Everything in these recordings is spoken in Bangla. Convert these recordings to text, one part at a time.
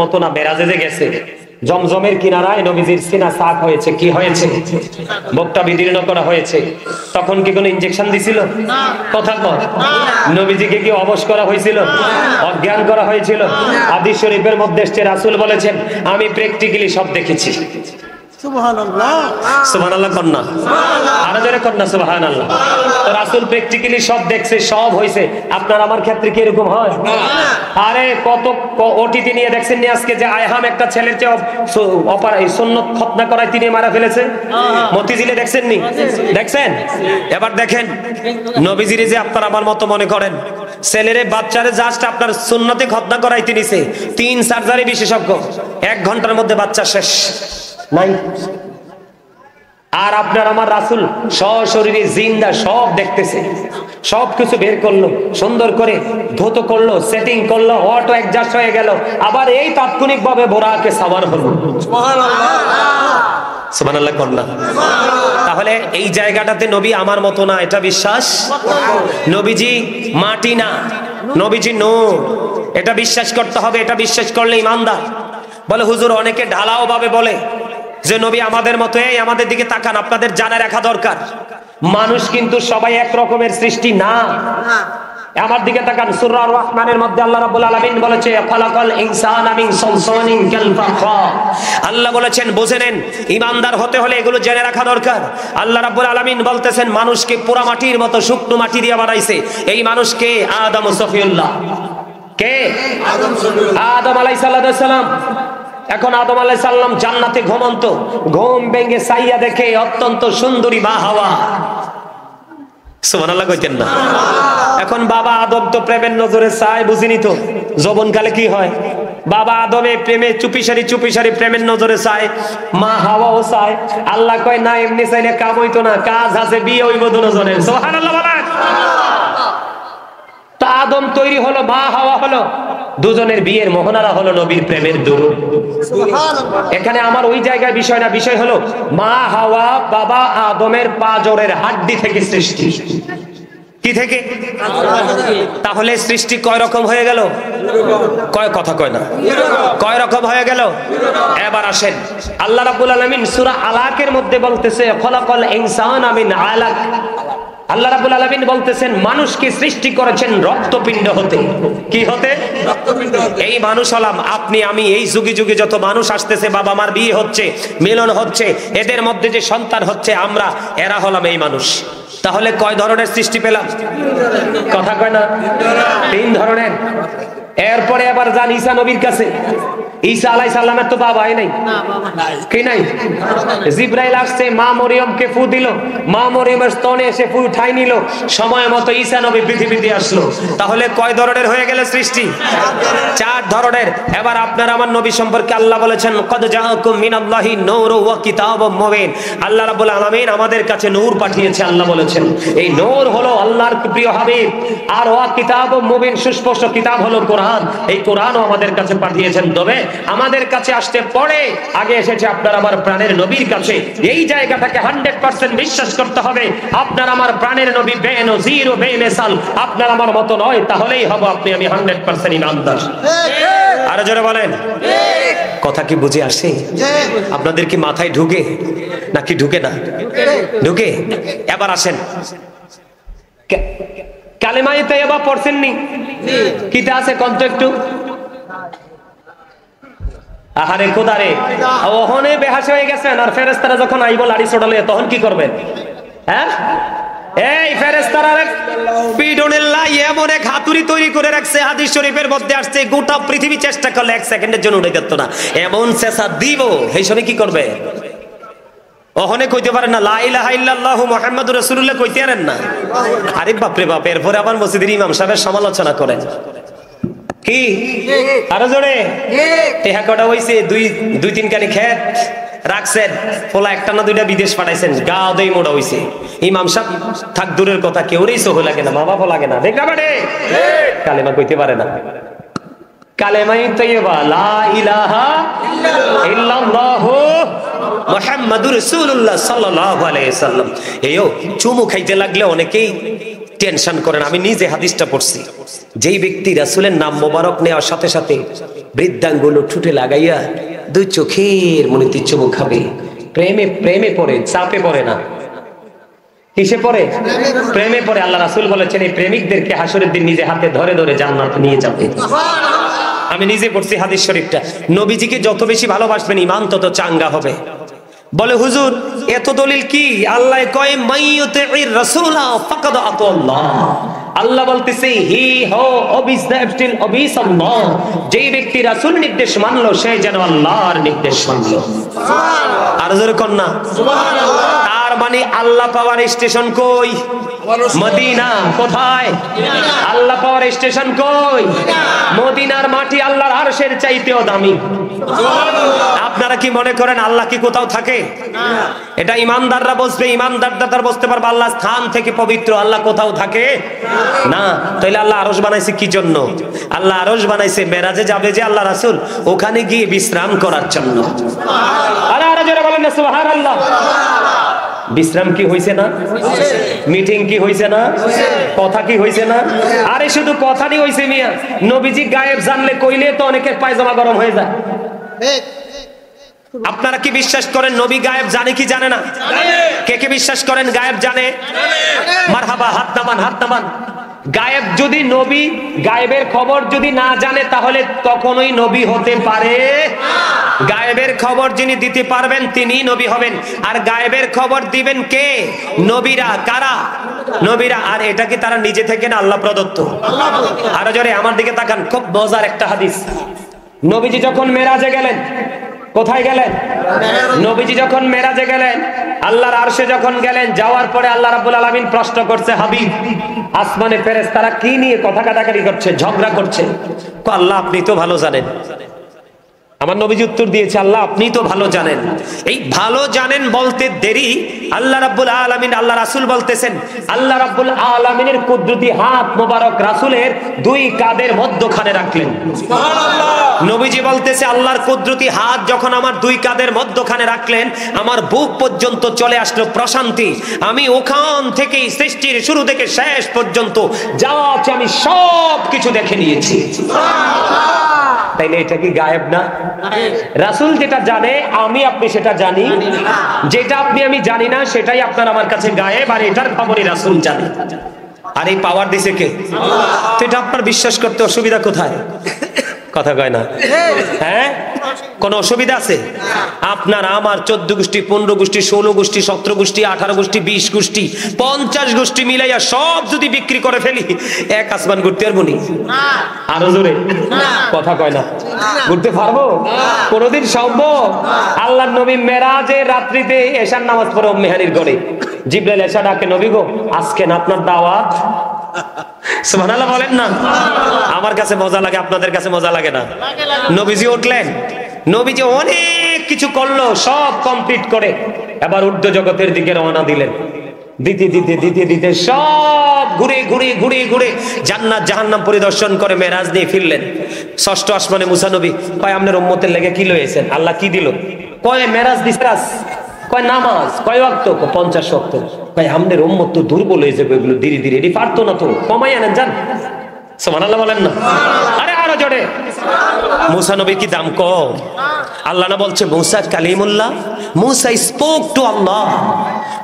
মতো না মেরাজে যে গেছে জমজমের কিনারায় নবীজির সিনা সাক হয়েছে, কি হয়েছে? বুকটা বিদীর্ণ করা হয়েছে। তখন কি কোনো ইনজেকশন দিছিল? কথা কর। নবীজিকে কি অবশ করা হয়েছিল? অজ্ঞান করা হয়েছিল? হাদিস শরীফের মধ্যে এসেছে, রাসূল বলেছেন আমি প্র্যাকটিক্যালি সব দেখেছি। সুবহানাল্লাহ, সুবহানাল্লাহ কন্যা, আরো জোরে কন্যা সুবহানাল্লাহ। তো রাসূল প্র্যাকটিক্যালি সব দেখছে, সব হইছে। আপনার আমার ক্ষেত্রে কি এরকম হয়? আরে কত ওটিতে নিয়ে দেখছেন নি আজকে যে আয়হাম একটা ছেলের যে সুন্নত খতনা করায় তিনি মারা ফেলেছে, মতিঝিলে দেখছেন নি? দেখছেন? এবার দেখেন নবীজিরে যে আপনার আমার মতো মনে করেন, ছেলেরে বাচ্চারে জাস্ট আপনার সুন্নতে খতনা করাইতে নিছে, 3 সার্জারি বিশেষজ্ঞ, 1 ঘন্টার মধ্যে বাচ্চা শেষ নাই। আর আপনার আমার রাসূল সশরীরে জিন্দা সব দেখতেছে, সবকিছু বের করলো, সুন্দর করে ধৌত করলো, সেটিং করলো, অটো অ্যাডজাস্ট হয়ে গেল, আবার এই তাৎক্ষণিক ভাবে বোরাকে সাওয়ার হলো। সুবহানাল্লাহ, সুবহানাল্লাহ কন্যা। তাহলে এই জায়গাটাতে নবী আমার মতো না, এটা বিশ্বাস। নবীজি মাটি না, নবীজি নূর, এটা বিশ্বাস করতে হবে। এটা বিশ্বাস করলে ঈমানদার। বলে হুজুর অনেকে ঢালাও ভাবে বলে যে নবী আমাদের মতো, এই আমাদের দিকে তাকান, আপনাদের জানা রাখা দরকার মানুষ কিন্তু সবাই এক রকমের সৃষ্টি না। আমার দিকে তাকান, সূরা আর রহমানের মধ্যে আল্লাহ রাব্বুল আলামিন বলেছে খালাকাল ইনসানা মিন সালসালিন কাল ফাখা। আল্লাহ বলেছেন বুঝে নেন, ঈমানদার হতে হলে এগুলো জেনে রাখা দরকার। আল্লাহ রাব্বুল আলামিন বলতেছেন মানুষকে পোড়া মাটির মতো শুকনো মাটি দিয়ে বানাইছে। এই মানুষকে আদম সফিউল্লাহ, কে? আদম আলাইহিস সালাম। এখন আদম আলাইহিস সালাম জান্নাতে ঘুমন্ত, ঘুম ভেঙে সাইয়া দেখে অত্যন্ত সুন্দরী মা হাওয়া। সুবহানাল্লাহ কইতেন না? এখন বাবা আদম তো প্রেমের নজরে চায়, বুঝিনি তো যৌবনকালে কি হয়। বাবা আদমে প্রেমে চুপিসারি প্রেমের নজরে চায়, মা হাওয়াও চায়। আল্লাহ কয় না, এমনি চাইলে কাম হইতো না, কাজ আছে, বিয়ে হইব দুজনের। সুবহানাল্লাহ বলেন। তা আদম তৈরি হলো, মা হাওয়া হলো, দুজনের বিয়ের মোহনারা হলো নবীর প্রেমের দুরূহ। এখানে আমার ওই জায়গায় বিষয় না, বিষয় হলো মা হাওয়া বাবা আদমের পাঁজরের হাড্ডি থেকে সৃষ্টি। কি থেকে? তাহলে সৃষ্টি কয় রকম হয়ে গেল? কয় কথা কয় না, কয় রকম হয়ে গেল? এবার আসেন, আল্লাহ রাব্বুল আলামিন সূরা আলাকের মধ্যে বলতেছে খলাকাল ইনসানা মিন আলাক। আল্লাহ রাব্বুল আলামিন বলতেছেন মানুষকে সৃষ্টি করেছেন রক্তপিণ্ড হতে। কি হতে? রক্তপিণ্ড হতে। এই মানুষ হলাম আপনি আমি। এই যুগে যুগে যত মানুষ আসতেছে, বাবা মার বিয়ে হচ্ছে, মিলন হচ্ছে, এদের মধ্যে যে সন্তান হচ্ছে আমরা, এরা হলাম এই মানুষ। তাহলে কয় ধরনের সৃষ্টি পেলাম? কথা কয় না? 3 ধরনের। এরপরে আবার যান ঈসা নবীর কাছে। ঈসা আলাইহিস সালামের তো বাবাই নাই, কি নাই? জিবরাইল আসছে, মা মরিয়মকে ফু দিল, মা মরিয়মের স্তনে এসে ফু উঠাই নিল, সময় মতো ঈসা নবী পৃথিবীতে আসলো। তাহলে কয় ধরনের হয়ে গেল সৃষ্টি? 4 ধরনের। এবার আপনার আমার নবী সম্পর্কে আল্লাহ বলেছেন কদ জাআকুম মিনাল্লাহি নূরুন ওয়া কিতাবুম মুবিন। আল্লাহ রাব্বুল আলামিন আমাদের কাছে নূর পাঠিয়েছে। আল্লাহ বলেছেন এই নূর হলো আল্লাহর প্রিয় হাবিব, আর ওয়া কিতাবুম মুবিন সুস্পষ্ট কিতাব হলো কোরআন। এই কোরআনও আমাদের কাছে পাঠিয়েছেন। তবে আমাদের কাছে আসতে পরে আগে এসেছে আপনার আমার প্রাণের নবীর কাছে। এই জায়গাটাকে 100% বিশ্বাস করতে হবে। আপনার আমার প্রাণের নবী বেনজির ও বেমিসাল, আপনার আমার মতো নয়, তাহলেই হব আপনি আমি 100% ঈমানদার। আরো জোরে বলেন। কথা কি বুঝে আসে? আপনাদের কি মাথায় ঢুকে নাকি ঢুকে না? ঢুকে। এবার আসেন, কালেমায়ে তাইয়্যিবা পড়ছেন নি? কিটা আছে কন্ত একটু? আহারে খোদারে, ওহনে বেহাশ হয়ে গেছেন। আর ফেরেশতারা যখন আইব লাড়ি ছোড়ালে তখন কি করবেন? হ্যাঁ, এই ফেরেশতারা পিডোনেল্লাহ এমন এক হাতুড়ি তৈরি করে রাখছে, হাদিস শরীফের মধ্যে আসছে গোটা পৃথিবী চেষ্টা করলে 1 সেকেন্ডের জন্য উঠে যেত না, এমন চেষ্টা দিব। এই সময় কি করবে? ওহনে কইতে পারেন না লা ইলাহা ইল্লাল্লাহু মুহাম্মাদুর রাসূলুল্লাহ, কইতে পারেন না। আরে বাপ রে বাপ। এরপরে আবার মসজিদের ইমাম সাহেবের সমালোচনা করেন। কি আরো জোরে? টেহা কটা হইছে? 2-3 কানি খেত রাখছেন, পোলা একটা না 2টা বিদেশ পাঠাইছেন, গা দেই মোড়া হইছে। ইমাম সাহেব থাক দূরের কথা, কেউরেই সহ লাগে না, মা বাবা লাগে না, দেখ না বাড়ে কালেমা কইতে পারে না। কালেমায়ে তাইয়্যিবা লা ইলাহা ইল্লাল্লাহু মুহাম্মাদুর রাসূলুল্লাহ সাল্লাল্লাহু আলাইহি ওয়াসাল্লাম। এইও চুমু খাইতে লাগলে অনেকেই টেনশন করেন। আমি নিজে হাদিসটা পড়ছি, যেই ব্যক্তি রাসূলের নাম মোবারক নেওয়ার সাথে সাথে বৃদ্ধাঙ্গুল ঠুটে লাগাইয়া দুই চোখের মনিতে চুমু খাবে, প্রেমে প্রেমে পড়ে, চাপে পড়ে না, কিসে পড়ে? প্রেমে পড়ে। আল্লাহ রাসূল বলেছেন এই প্রেমিকদেরকে হাসরের দিন নিজে হাতে ধরে ধরে জান্নাতে নিয়ে যাবে। আমি নিজে পড়ছি হাদিস শরীফটা। নবীজিকে যত বেশি ভালোবাসবেন ইমান তত চাঙ্গা হবে। বলে হুজুর এত দলিল কি? আল্লাহ কয় মাইয়ুতির রাসূলা ফাকাদ আতাল্লাহ। আল্লাহ বলতেছে হি হো অবিসদাফটিল অবিসাল্লাহ, যেই ব্যক্তি রাসূল নির্দেশ মানলো সে যেন আল্লাহর নির্দেশ মানলো। সুবহানাল্লাহ। আর জোরে কোন না সুবহানাল্লাহ। তার মানে আল্লাহ পাওয়ার স্টেশন কই? মদিনা। কোথায়? আল্লাহ পাওয়ার স্টেশন কই? মদিনার মাটি আল্লাহর আরশের চাইতেও দামি। আপনারা কি মনে করেন আল্লাহ কি কোথাও থাকে? এটা ইমানদাররা বলবে, ইমানদাররা বলতে পারবে আল্লাহ স্থান থেকে পবিত্র, আল্লাহ কোথাও থাকে না। তাহলে আল্লাহ আরশ বানাইছে কি জন্য? আল্লাহ আরশ বানাইছে মেরাজে যাবে যে আল্লাহ রাসূল, ওখানে গিয়ে বিশ্রাম করার জন্য। আরে আরে জোরে বলেন না সুবহানাল্লাহ। বিশ্রাম কি হইছে না? মিটিং কি হইছে না? কথা কি হইছে না? আরে শুধু কথাই হইছে মিয়া। নবীজি গায়েব জানলে কইলে তো অনেকের পায়জামা গরম হয়ে যায়। আপনারা কি বিশ্বাস করেন নবী গায়েব জানে কি জানে না? কে কে বিশ্বাস করেন গায়েব জানে? মারহাবা, হাত নামান, হাত নামান। গায়েব যদি নবী গায়েবের খবর যদি না জানে তাহলে কখনোই নবী হতে পারে। গায়েবের খবর যিনি দিতে পারবেন তিনি নবী হবেন। আর গায়েবের খবর দিবেন কে? নবীরা। কারা? নবীরা। আর এটা কি তারা নিজে থেকে না আল্লাহ প্রদত্ত? আরো জোরে আমার দিকে তাকান, খুব মজার একটা হাদিস। নবীজি যখন মেরাজে গেলেন, কোথায় গেলেন? নবীজি যখন মেরাজে গেলেন, আল্লাহর আরশে যখন গেলেন, যাওয়ার পরে আল্লাহ রাব্বুল আলামিন প্রশ্ন করছে, হাবিব আসমানে ফেরেশতারা কি নিয়ে কথা কাটাকাটি করছে, ঝগড়া করছে? আল্লাহ আপনি তো ভালো জানেন। আমার নবীজি উত্তর দিয়েছে, আল্লাহ আপনি তো ভালো জানেন। এই ভালো জানেন বলতে দেরি, আল্লাহ রাব্বুল আলামিন, আল্লাহ রাসূল বলতেছেন আল্লাহ রাব্বুল আলামিনের কুদরতি হাত মোবারক রাসূলের দুই কাঁধের মধ্যখানে রাখলেন। সুবহানাল্লাহ। নবীজি বলতেছে আল্লাহর কুদরতি হাত যখন আমার দুই কাঁধের মধ্যখানে রাখলেন, আমার বুক পর্যন্ত চলে আসলো প্রশান্তি। আমি ওখান থেকে সৃষ্টির শুরু থেকে শেষ পর্যন্ত যা আছে আমি সব কিছু দেখে নিয়েছি। সুবহানাল্লাহ। তাইলে এটা কি গায়েব না? রাসূল যেটা জানে আমি আপনি সেটা জানি, যেটা আপনি আমি জানি না সেটাই আপনার আমার কাছে গায়েব, আর এটার খবরই রাসূল জানে। আর এই পাওয়ার দিছে কে? তো এটা আপনার বিশ্বাস করতে অসুবিধা কোথায়? কথা কয় না? হ্যাঁ, কোন অসুবিধা আছে? আপনার আমার 14 গোষ্ঠী, 15 গোষ্ঠী, 16 গোষ্ঠী, 17 গোষ্ঠী, 18 গোষ্ঠী, 20 গোষ্ঠী, 50 গোষ্ঠী মিলাইয়া সব যদি বিক্রি করে ফেলি, এক আসমান ঘুরতে পারবো নি? আরো জোরে কথা কয় না? ঘুরতে পারবো? কোনদিন সম্ভব? আল্লাহর নবী মেরাজের রাত্রিতে এশার নামাজ পড়ে মেহানির ঘরে জিবরাইল এসে ডাকে, নবী গো আজকে না আপনার দাওয়াত। সুবহানাল্লাহ বলেন না? আমার কাছে মজা লাগে, আপনাদের কাছে মজা লাগে না? নবীজি উঠলেন, নবীজি অনেক কিছু করলো, সব কমপ্লিট করে এবার ঊর্ধ্ব জগতের দিকে রওনা দিলেন। দিতে দিতে দিতে দিতে সব ঘুরে ঘুরে ঘুরে ঘুরে জান্নাত জাহান্নাম পরিদর্শন করে মেরাজ নিয়ে ফিরলেন। ষষ্ঠ আসমানে মুসা নবী কয় আপনার উম্মতের লেগে কি লয়েছেন? আল্লাহ কি দিল? কয় মেরাজ দিছরাস, কয় নামাজ, কয় ওয়াক্ত? 50 ওয়াক্ত। কয় আমাদের উম্মত তো দুর্বল হয়ে যাবে, এগুলো ধীরে ধীরে এটি পারতো না, তো কমাই আনেন যান। সুবহানাল্লাহ বলেন না? আরে আরো জোরে। মুসা নবীর কি দাম কম? আল্লাহ না বলছে মুসা কালিমুল্লাহ, মুসা স্পোক টু আল্লাহ।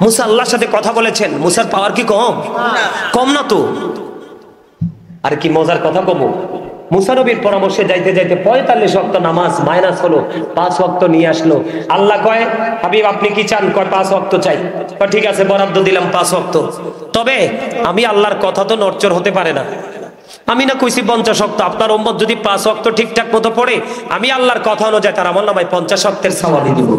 মুসা আল্লাহর সাথে কথা বলেছেন। মুসার পাওয়ার কি কম? কম না তো। আর কি মজার কথা কব, মুসা নবীর পরামর্শে যাইতে যাইতে 45 ওয়াক্ত নামাজ মাইনাস হলো, 5 ওয়াক্ত নিয়ে আসলো। আল্লাহ কয় হাবিব আপনি কি চান? কয় 5 ওয়াক্ত চাই। কয় ঠিক আছে বরাদ্দ দিলাম 5 ওয়াক্ত। তবে আমি আল্লাহর কথা তো নড়চড় হতে পারে না। আমি না কইছি 50 ওয়াক্ত, আপনার উম্মত যদি 5 ওয়াক্ত ঠিকঠাক মতো পড়ে, আমি আল্লাহর কথা অনুযায়ী তার আমলনামায় 50 ওয়াক্তের সওয়াব দিব।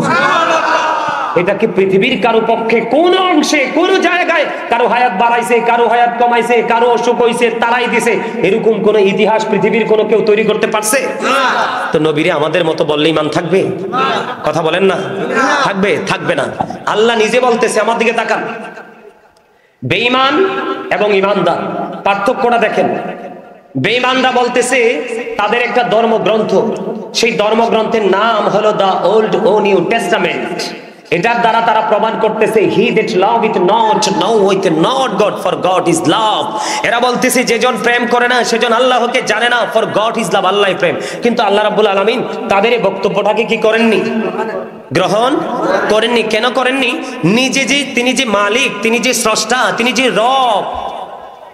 এটা কি পৃথিবীর কারো পক্ষে কোন অংশে কোন জায়গায় কারো হায়াত বাড়াইছে, কারো হায়াত কমাইছে, কারো অসুখ হইছে তারাই দিছে, এরকম কোন ইতিহাস পৃথিবীর কোন কেউ তৈরি করতে পারছে? তো নবীরে আমাদের মতো বললে ঈমান থাকবে? কথা বলেন না? থাকবে? থাকবে না। আল্লাহ নিজে বলতেছে, আমার দিকে তাকান, বেঈমান এবং ঈমানদার পার্থক্যটা দেখেন। বেঈমানরা বলতেছে তাদের একটা ধর্মগ্রন্থ, সেই ধর্মগ্রন্থের নাম হলো দা ওল্ড ও নিউ টেস্টামেন্ট। এটার দ্বারা তারা প্রমাণ করতেছে he that loveth not knoweth not God, for God is love। এরা বলতেছে যেজন প্রেম করে না সেজন আল্লাহকে জানে না, for God is love, আল্লাহই প্রেম। কিন্তু আল্লাহ রাব্বুল আলামিন তাদের এই বক্তব্যটাকে কি করেননি? গ্রহণ করেননি। কেন করেননি? তিনি যে মালিক, তিনি যে স্রষ্টা, তিনি যে রব,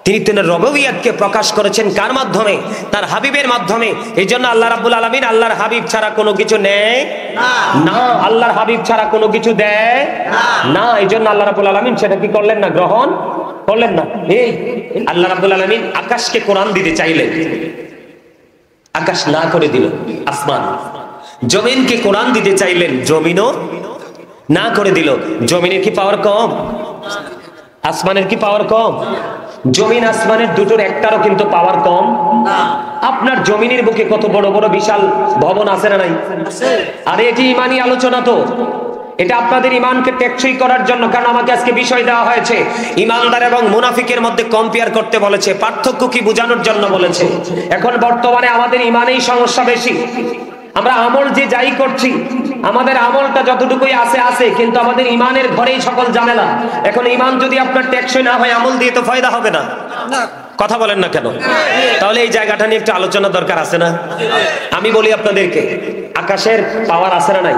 তিনি তার রবুবিয়তকে প্রকাশ করেছেন কার মাধ্যমে? তার হাবিবের মাধ্যমে। এই জন্য আল্লাহ রাব্বুল আলামিন আল্লাহর হাবিব ছাড়া কোনো কিছু নেয় না, আল্লাহর হাবিব ছাড়া কোনো কিছু দেয় না। এই জন্য আল্লাহ রাব্বুল আলামিন সেটা কি করলেন না? গ্রহণ করলেন না। এই আল্লাহ রাব্বুল আলামিন আকাশকে কোরআন দিতে চাইলেন, আকাশ না করে দিল। আসমান জমিনকে কোরআন দিতে চাইলেন, জমিনও না করে দিল। জমিনের কি পাওয়ার কম? আসমানের কি পাওয়ার কম? জমিন আসমানের দুটোর একটারও কিন্তু পাওয়ার কম না। আপনার জমিনের বুকে কত বড় বড় বিশাল ভবন আছে না নাই? আরে এটি ইমানি আলোচনা, তো এটা আপনাদের ইমানকে টেকসই করার জন্য। কারণ আমাকে আজকে বিষয় দেওয়া হয়েছে ইমানদার এবং মুনাফিকের মধ্যে কম্পেয়ার করতে বলেছে, পার্থক্য কি বোঝানোর জন্য বলেছে। এখন বর্তমানে আমাদের ইমানেই সমস্যা বেশি। আমরা আমল যে যাই করছি, আমাদের আমলটা যতটুকুই আছে, কিন্তু আমাদের ইমানের ঘরেই সকল ঝামেলা। এখন ইমান যদি আপনার টেকসই না হয়, আমল দিয়ে তো ফায়দা হবে না। কথা বলেন না কেন? তাহলে এই জায়গাটা নিয়ে একটু আলোচনা দরকার আছে না? আমি বলি আপনাদেরকে, আকাশের পাওয়ার আছে না নাই?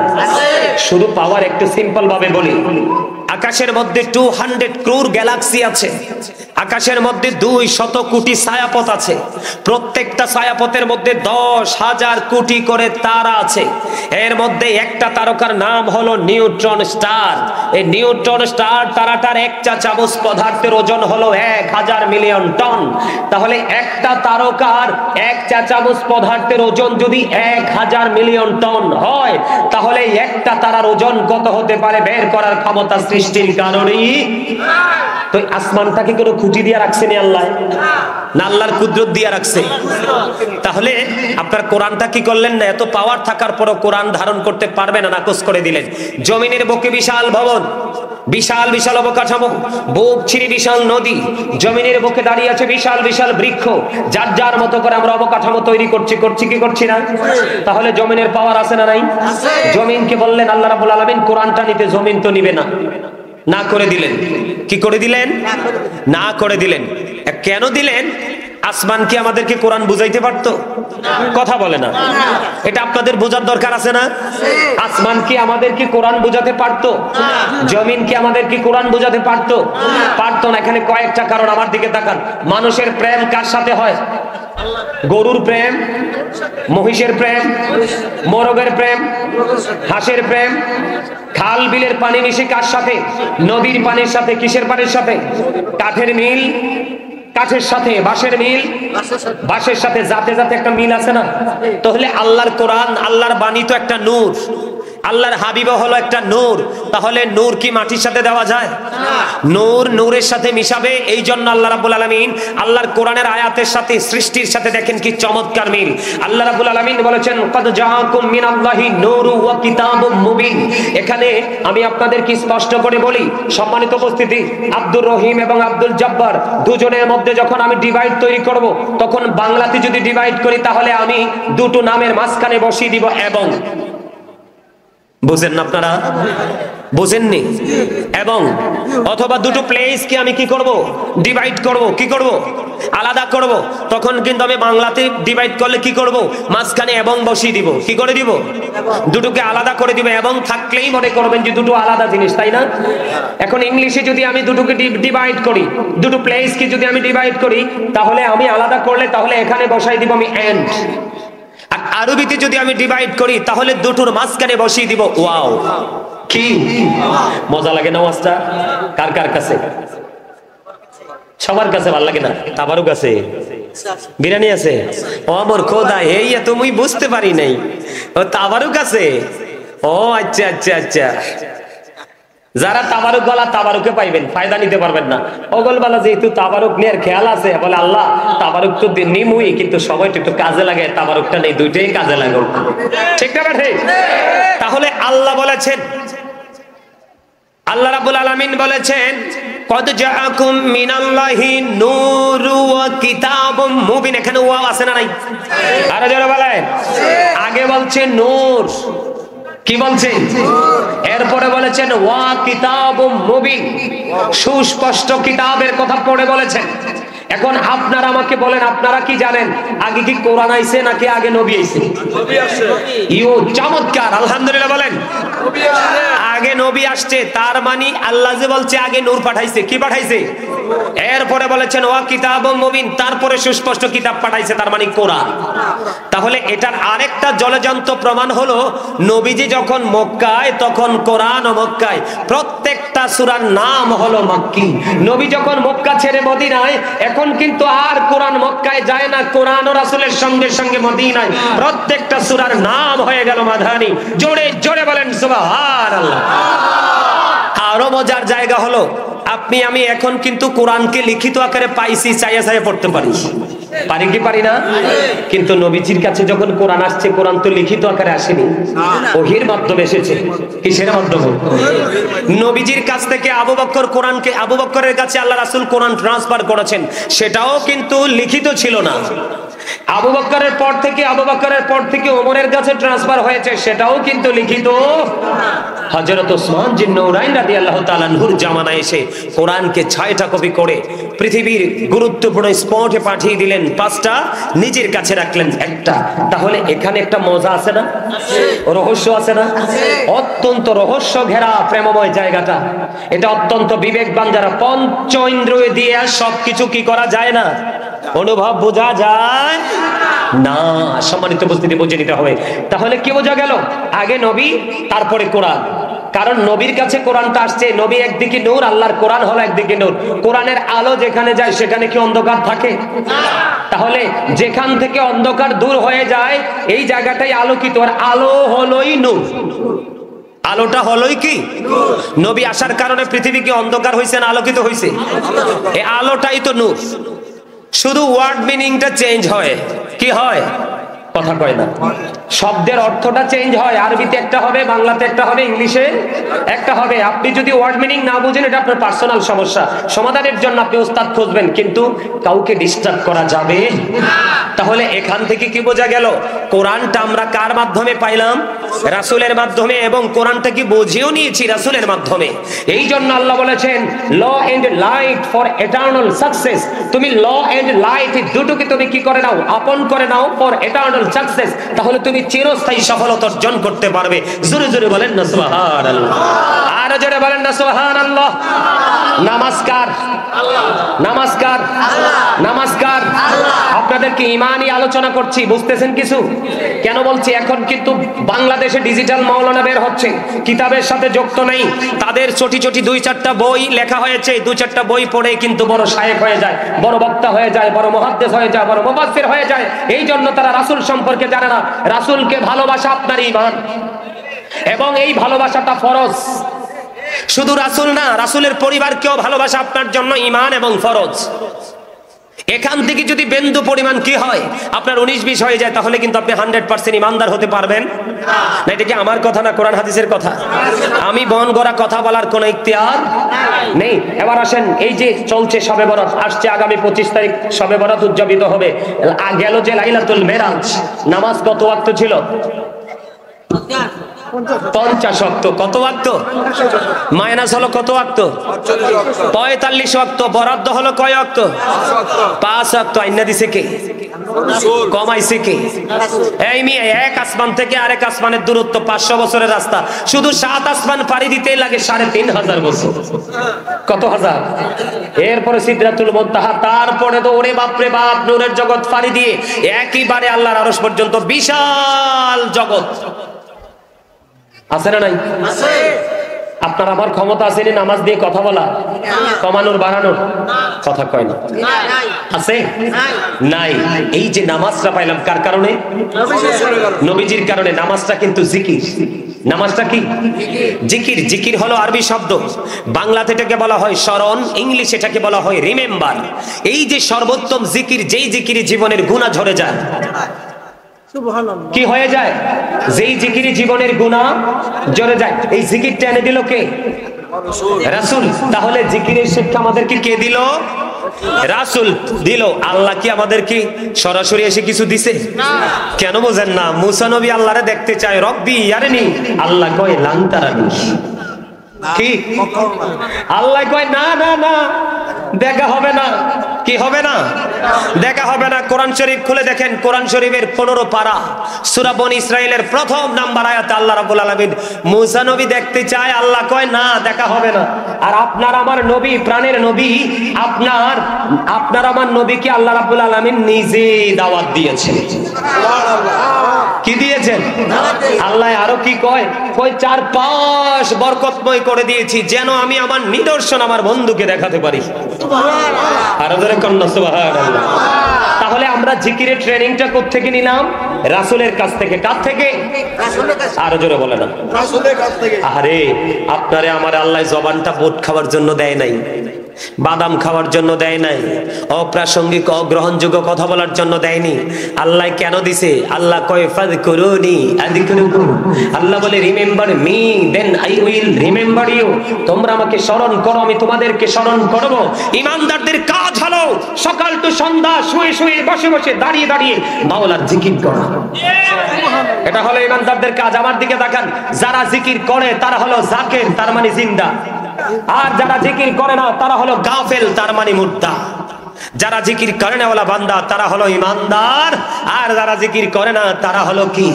শুধু পাওয়ার একটু সিম্পল ভাবে বলি, আকাশের মধ্যে 200 ক্রোর গ্যালাক্সি আছে। আকাশের মধ্যে 200 কোটি ছায়াপথ আছে। প্রত্যেকটা ছায়াপথের মধ্যে 10,000 কোটি করে তারা আছে। এর মধ্যে একটা তারকার নাম হলো নিউট্রন স্টার। এই নিউট্রন স্টার তারাটার এক চা চামচ পদার্থের ওজন হলো 1000 মিলিয়ন টন। তাহলে একটা তারকার এক চা চামচ পদার্থের ওজন যদি 1000 মিলিয়ন টন হয়, তাহলে একটা তারার ওজন কত হতে পারে বের করার ক্ষমতা সৃষ্টির কারণেই। তো আসমানটাকে কোনো খুঁটি দিয়ে রাখছেন আল্লাহ না, আল্লাহর কুদরত দিয়ে রাখছে। তাহলে আপনার কোরআনটা কি করলেন না? এত পাওয়ার থাকার পরও কোরআন ধারণ করতে পারবে না, নাকচ করে দিলেন। জমিনের বুকে বিশাল ভবন, বিশাল বিশাল অবকাঠামো, বুক ছিঁড়ে বিশাল নদী, জমিনের বুকে দাঁড়িয়ে আছে বিশাল বিশাল বৃক্ষ। যার যার মতো করে আমরা অবকাঠামো তৈরি করছি কি করছি না? তাহলে জমিনের পাওয়ার আছে না নাই? জমিনকে বললেন আল্লাহ রাব্বুল আলামিন কোরআনটা নিতে, জমিন তো নিবে না, না করে দিলেন। কি করে দিলেন? না করে দিলেন। কেন দিলেন? আসমান কি আমাদেরকে কোরআন বুঝাইতে পারতো? কথা বলে না। এটা আপনাদের বোঝার দরকার আছে না? আসমান কি আমাদেরকে কোরআন বুঝাতে পারতো? জমিন কি আমাদেরকে কোরআন বুঝাতে পারতো? পারতো না। এখানে কয়েকটা কারণ। আমার দিকে তাকান। মানুষের প্রেম কার সাথে হয়? গরুর প্রেম, মহিষের প্রেম, মোরগের প্রেম, হাঁসের প্রেম। খাল বিলের পানি মিশে কার সাথে? নদীর পানির সাথে। কিসের পানির সাথে? কাঠের মিল, কাঠের সাথে। বাঁশের মিল, বাঁশের সাথে। জাতে জাতে একটা মিল আছে না? তাহলে আল্লাহর কোরআন, আল্লাহর বাণী তো একটা নূর, আল্লাহর হাবিব হলো একটা নূর। তাহলে নূর কি মাটির সাথে দেওয়া যায়? নূর নূরের সাথে মিশাবে। এই জন্য আল্লাহ রাব্বুল আলামিন আল্লাহর কোরআনের আয়াতের সাথে সৃষ্টির সাথে দেখেন কি চমৎকার মিল। আল্লাহ রাব্বুল আলামিন বলেছেন ক্বাদ জাআকুম মিনাল্লাহি নূরু ওয়া কিতাবুম মুবিন। এখানে আমি আপনাদেরকে স্পষ্ট করে বলি, সম্মানিত উপস্থিতি, আব্দুর রহিম এবং আব্দুল জব্বার দুজনের মধ্যে যখন আমি ডিভাইড তৈরি করব, তখন বাংলাতে যদি ডিভাইড করি, তাহলে আমি দুটো নামের মাঝখানে বসিয়ে দিব এবং। বুঝেন না আপনারা? বুঝেননি? এবং অথবা দুটো প্লেস কি আমি কি করব? ডিভাইড করব। কি করব? আলাদা করব। তখন কিন্তু আমি বাংলাতে ডিভাইড করলে কি করব? মাঝখানে এবং বসিয়ে দিব। কি করে দিব? দুটোকে আলাদা করে দিব। এবং থাকলেই মনে করবেন যে দুটো আলাদা জিনিস, তাই না? এখন ইংলিশে যদি আমি দুটোকে ডিভাইড করি, দুটো প্লেস কি যদি আমি ডিভাইড করি, তাহলে আমি আলাদা করলে তাহলে এখানে বসাই দিব আমি এন্ড। আর আরবিতে যদি আমি ডিভাইড করি, তাহলে দুটোর মাঝখানে বসিয়ে দিব ওয়াও। কি মজা লাগে না ওয়াজটা? কার কার কাছে? সবার কাছে ভালো লাগে না? তাবারুক আছে, বিরিয়ানি আছে। ও আমার খোদা, এই তো মুই বুঝতে পারি নাই। ও তাবারুক আছে। ও আচ্ছা আচ্ছা আচ্ছা। যারা তাবারুক বলা তাবারুকে পাইবেন, ফায়দা নিতে পারবেন না। অগলবালা যেহেতু তাবারুক নিয়ে খেয়াল আছে, বলে আল্লাহ তাবারুক তো নিমুই, কিন্তু সময়টা একটু কাজে লাগে, তাবারুকটা নেই, দুইটাই কাজে লাগে। ঠিক না ঠিক? তাহলে আল্লাহ বলেছেন, আল্লাহ রাব্বুল আলামিন বলেছেন ক্বাদ জাআকুম মিনাল্লাহি নূরু ওয়া কিতাবুম মুবিন। এখানে ওয়াও আছে না নাই? আরে যারা বলেন, আগে বলছে নূর, কি বলছেন? এরপরে বলেছেন ওয়া কিতাবুম মুবিন, সুস্পষ্ট কিতাবের কথা পড়ে বলেছেন। এখন আপনারা আমাকে বলেন, আপনারা কি জানেন আগে কি কোরআন আইছে নাকি আগে নবী আইছে? নবী আসছে। ইও চমৎকার, আলহামদুলিল্লাহ বলেন। নবী আসছে। আগে নবী আসছে, তার মানে আল্লাহ যে বলছে আগে নূর পাঠাইছে, কি পাঠাইছে? এরপরে বলেছেন ওয়া কিতাবুম মুবিন, তারপরে সুস্পষ্ট কিতাব পাঠাইছে, তার মানে কোরআন। তাহলে এটার আরেকটা জলজন্ত প্রমাণ হলো নবীজি যখন মক্কায় তখন কোরআন ও মক্কায় প্রত্যেকটা সূরার নাম হলো মাক্কি। নবী যখন মক্কা ছেড়ে মদিনায়, এখন কিন্তু আর কোরআন মক্কায় যায় না, কোরআন ও রাসূলের সঙ্গে সঙ্গে মদিনায় প্রত্যেকটা সূরার নাম হয়ে গেল মাদানী। জোরে জোরে বলেন সুবহানাল্লাহ। আরো মজার জায়গা হলো আপনি আমি এখন কিন্তু কোরআনকে লিখিত আকারে পাইছি, চাইয়া চাইয়া পড়তে পারি, পারি কি পারি না? কিন্তু নবীজির কাছে যখন কোরআন আসছে, কোরআন তো লিখিত আকারে আসেনি, ওহীর মাধ্যমে এসেছে। কিসের মাধ্যমে? নবীজির কাছ থেকে আবু বকর কোরআনকে, আবু বকরের কাছে আল্লাহ রাসূল কোরআন ট্রান্সফার করেছেন, সেটাও কিন্তু লিখিত ছিল না। আবু বকরের পর থেকে ওমরের কাছে ট্রান্সফার হয়েছে, সেটাও কিন্তু লিখিত। হযরত ওসমান জিন নূরাইন রাদিয়াল্লাহু তাআলা আনহুর জামানায় এসে কোরআনকে 6টা কপি করে পৃথিবীর গুরুত্বপূর্ণ স্পটে পাঠিয়ে দিলেন, 5টা নিজের কাছে রাখলেন 1টা। তাহলে এখানে একটা মজা আছে না? রহস্য আছে না? অত্যন্ত রহস্য ঘেরা প্রেমময় জায়গাটা। এটা অত্যন্ত বিবেকবান যারা, পঞ্চ ইন্দ্রিয় দিয়ে সবকিছু কি করা যায় না, অনুভব বোঝা যায় না। সম্মানিত উপস্থিতি বুঝে নিতে হবে। তাহলে কি বোঝা গেল? আগে নবী, তারপরে কোরআন। কারণ নবীর কাছে কোরআনটা আসছে, নবী একদিকে নূর, আল্লাহর কোরআন হলো একদিকে নূর। কোরআনের আলো যেখানে যায় সেখানে কি অন্ধকার থাকে? তাহলে যেখান থেকে অন্ধকার দূর হয়ে যায় এই জায়গাটাই আলোকিত, আর আলো হলোই নূর। আলোটা হলোই কি? নবী আসার কারণে পৃথিবী কি অন্ধকার হয়েছে না আলোকিত হয়েছে? এই আলোটাই তো নূর। শুধু ওয়ার্ড মিনিংটা চেঞ্জ হয়। কি হয়? কথা কয় না। শব্দের অর্থটা চেঞ্জ হয়, আরবিতে একটা হবে, বাংলাতে একটা হবে, ইংলিশে একটা হবে। আপনি যদি ওয়ার্ড মিনিং না বুঝেন, এটা আপনার পার্সোনাল সমস্যা, সমাধানের জন্য আপনি ওস্তাদ খুঁজবেন, কিন্তু কাউকে ডিস্টার্ব করা যাবে না। তাহলে এখান থেকে কি বোঝা গেল? কোরআনটা আমরা কার মাধ্যমে পাইলাম? রাসূলের মাধ্যমে, এবং কোরআনটা কি বুঝিয়েও নিয়েছি রাসূলের মাধ্যমে। এই জন্য আল্লাহ বলেছেন law and light for eternal success. তুমি ল এন্ড লাইট দুটোকে তুমি কি করে নাও? আপন করে নাও, ফর এটারনাল সাকসেস। তাহলে তুমি চিরস্থায়ী সফলতা অর্জন করতে পারবে। জোরে জোরে বলেন না সুবহানাল্লাহ। আর জোরে বলেন না সুবহানাল্লাহ। নমস্কার, নমস্কার, নমস্কার। আপনাদেরকে ঈমানি আলোচনা করছি, বুঝতেছেন কিছু? কেন বলছি? এখন কিন্তু বাংলাদেশে ডিজিটাল মাওলানা বের হচ্ছে, কিতাবের সাথে যুক্ত নেই। তাদের ছোটি ছোটি 2-4টা বই লেখা হয়েছে, 2-4টা বই পড়ে কিন্তু বড় শায়েখ হয়ে যায়, বড় বক্তা হয়ে যায়, বড় মুহাদ্দিস হয়ে যায়, বড় মুফাসসির হয়ে যায়। এই জন্য তারা রাসূল সম্পর্কে জানে না। রাসূলকে ভালোবাসা আপনার ঈমান, এবং এই ভালোবাসাটা ফরজ। শুধু রাসূল না, রাসূলের পরিবারকেও ভালোবাসা আপনার জন্য ঈমান এবং ফরজ। এখান থেকে যদি বিন্দু পরিমাণ কি হয় আপনার 19-20 হয়ে যায়, তাহলে কিন্তু আপনি 100% ইমানদার হতে পারবেন না। এটা কি আমার কথা না, কোরআন হাদিসের কথা? আমি বন গড়া কথা বলার কোনো ইখতিয়ার নেই। এবার আসেন, এই যে চলছে শবে বরাত, আসছে আগামী 25 তারিখ শবে বরাত উদযাপিত হবে। গেল যে লাইলাতুল মেরাজ, নামাজ কত ওয়াক্ত ছিল? 50 ওয়াক্ত। কত ওয়াক্ত? মাইনাস হলো কত ওয়াক্ত? 45 ওয়াক্ত। বরাদ্দ হলো কয় ওয়াক্ত? 5 ওয়াক্ত। আইনা দিছে কে? কমাইছে কে? এই মিয়া, এক আসমান থেকে আরেক আসমানের দূরত্ব 500 বছরের রাস্তা, শুধু 7 আসমান পাড়ি দিতেই লাগে 3500 বছর। কত হাজার? এরপরে সিদরাতুল মুনতাহা, তারপরে তো ওরে বাপরে বাপ, নূরের জগৎ পাড়ি দিয়ে একইবারে আল্লাহর আরশ পর্যন্ত বিশাল জগৎ। আছে না নাই? আছে। আপনার আমার ক্ষমতা আছে না নামাজ দিয়ে কথা বলা, কমানোর বাড়ানোর? কথা কয় না। আছে? নাই। এই যে নামাজটা পাইলাম কার কারণে? নবীজির কারণে। নামাজটা কিন্তু জিকির। নামাজটা কি? জিকির। জিকির হলো আরবি শব্দ, বাংলাতে এটাকে বলা হয় স্মরণ, ইংলিশে এটাকে বলা হয় রিমেম্বার। এই যে সর্বোত্তম জিকির, যেই জিকিরে জীবনের গুনাহ ঝরে যায়। কি হয়ে যায়? যেই জিকিরে জীবনের গুনাহ ঝরে যায়। এই জিকিরটা এনে দিল কে? রাসূল। তাহলে জিকিরের শিক্ষা আমাদেরকে কে দিল? রাসূল দিল। আল্লাহ কি আমাদের কি সরাসরি এসে কিছু দিছে? কেন বোঝেন না? মুসা নবী আল্লাহরে দেখতে চায়, রব্বি ইয়ারিনি, আল্লাহ কয় লান তারানি। কি আল্লাহ কয় না না না, দেখা হবে না। কি হবে না? দেখা হবে না। কোরআন শরীফ খুলে দেখেন, কোরআন শরীফের 15 পারা সূরা বনী ইসরাইলের প্রথম নাম্বার আয়াতে আল্লাহ রাব্বুল আলামিন মুসা নবী দেখতে চায়, আল্লাহ কয় না, দেখা হবে না। আর আপনার আমার নবী, প্রাণের নবী, আপনার আমার নবীকে আল্লাহ রাব্বুল আলামিন নিজে দাওয়াত দিয়েছেন। কি দিয়েছেন? আল্লাহ আরো কি কয়? কয় চারপাশ বরকতময় করে দিয়েছি যেন আমি আমার নিদর্শন আমার বন্ধুকে দেখাতে পারি। আরো ধরে কন্যা সুবহানাল্লাহ। তাহলে আমরা জিকিরের ট্রেনিংটা কোত্থেকে নিলাম? রাসূলের কাছ থেকে। কার থেকে? আরো জোরে বলে না। রাসূলের কাছ থেকে। আরে আপনারে আমার আল্লাহ জবানটা বোট খাওয়ার জন্য দেয় নাই, বাদাম খাওয়ার জন্য দেয় নাই, অপ্রাসঙ্গিক অগ্রহণযোগ্য কথা বলার জন্য দেয়নি। আল্লাহ কেন দিছে? আল্লাহ কয় ফাযকুরুনি আযকুরুকুম। আল্লাহ বলে remember me then I will remember you. তোমরা আমাকে স্মরণ করো, আমি তোমাদেরকে স্মরণ করব। ঈমানদারদের কাজ হলো সকাল টু সন্ধ্যা শুয়ে শুয়ে বসে বসে দাঁড়িয়ে দাঁড়িয়ে মাওলার জিকির করা। এটা হলো ঈমানদারদের কাজ। আমার দিকে তাকান, যারা জিকির করে তারা হলো জাকির, তার মানে জিন্দা। আর যারা জিকির করে না তারা হলো গাফেল, তার মানে মুর্দা। যারা জিকির করে না ওলা বান্দা তারা হলো ঈমানদার, আর যারা জিকির করে না তারা হলো কি?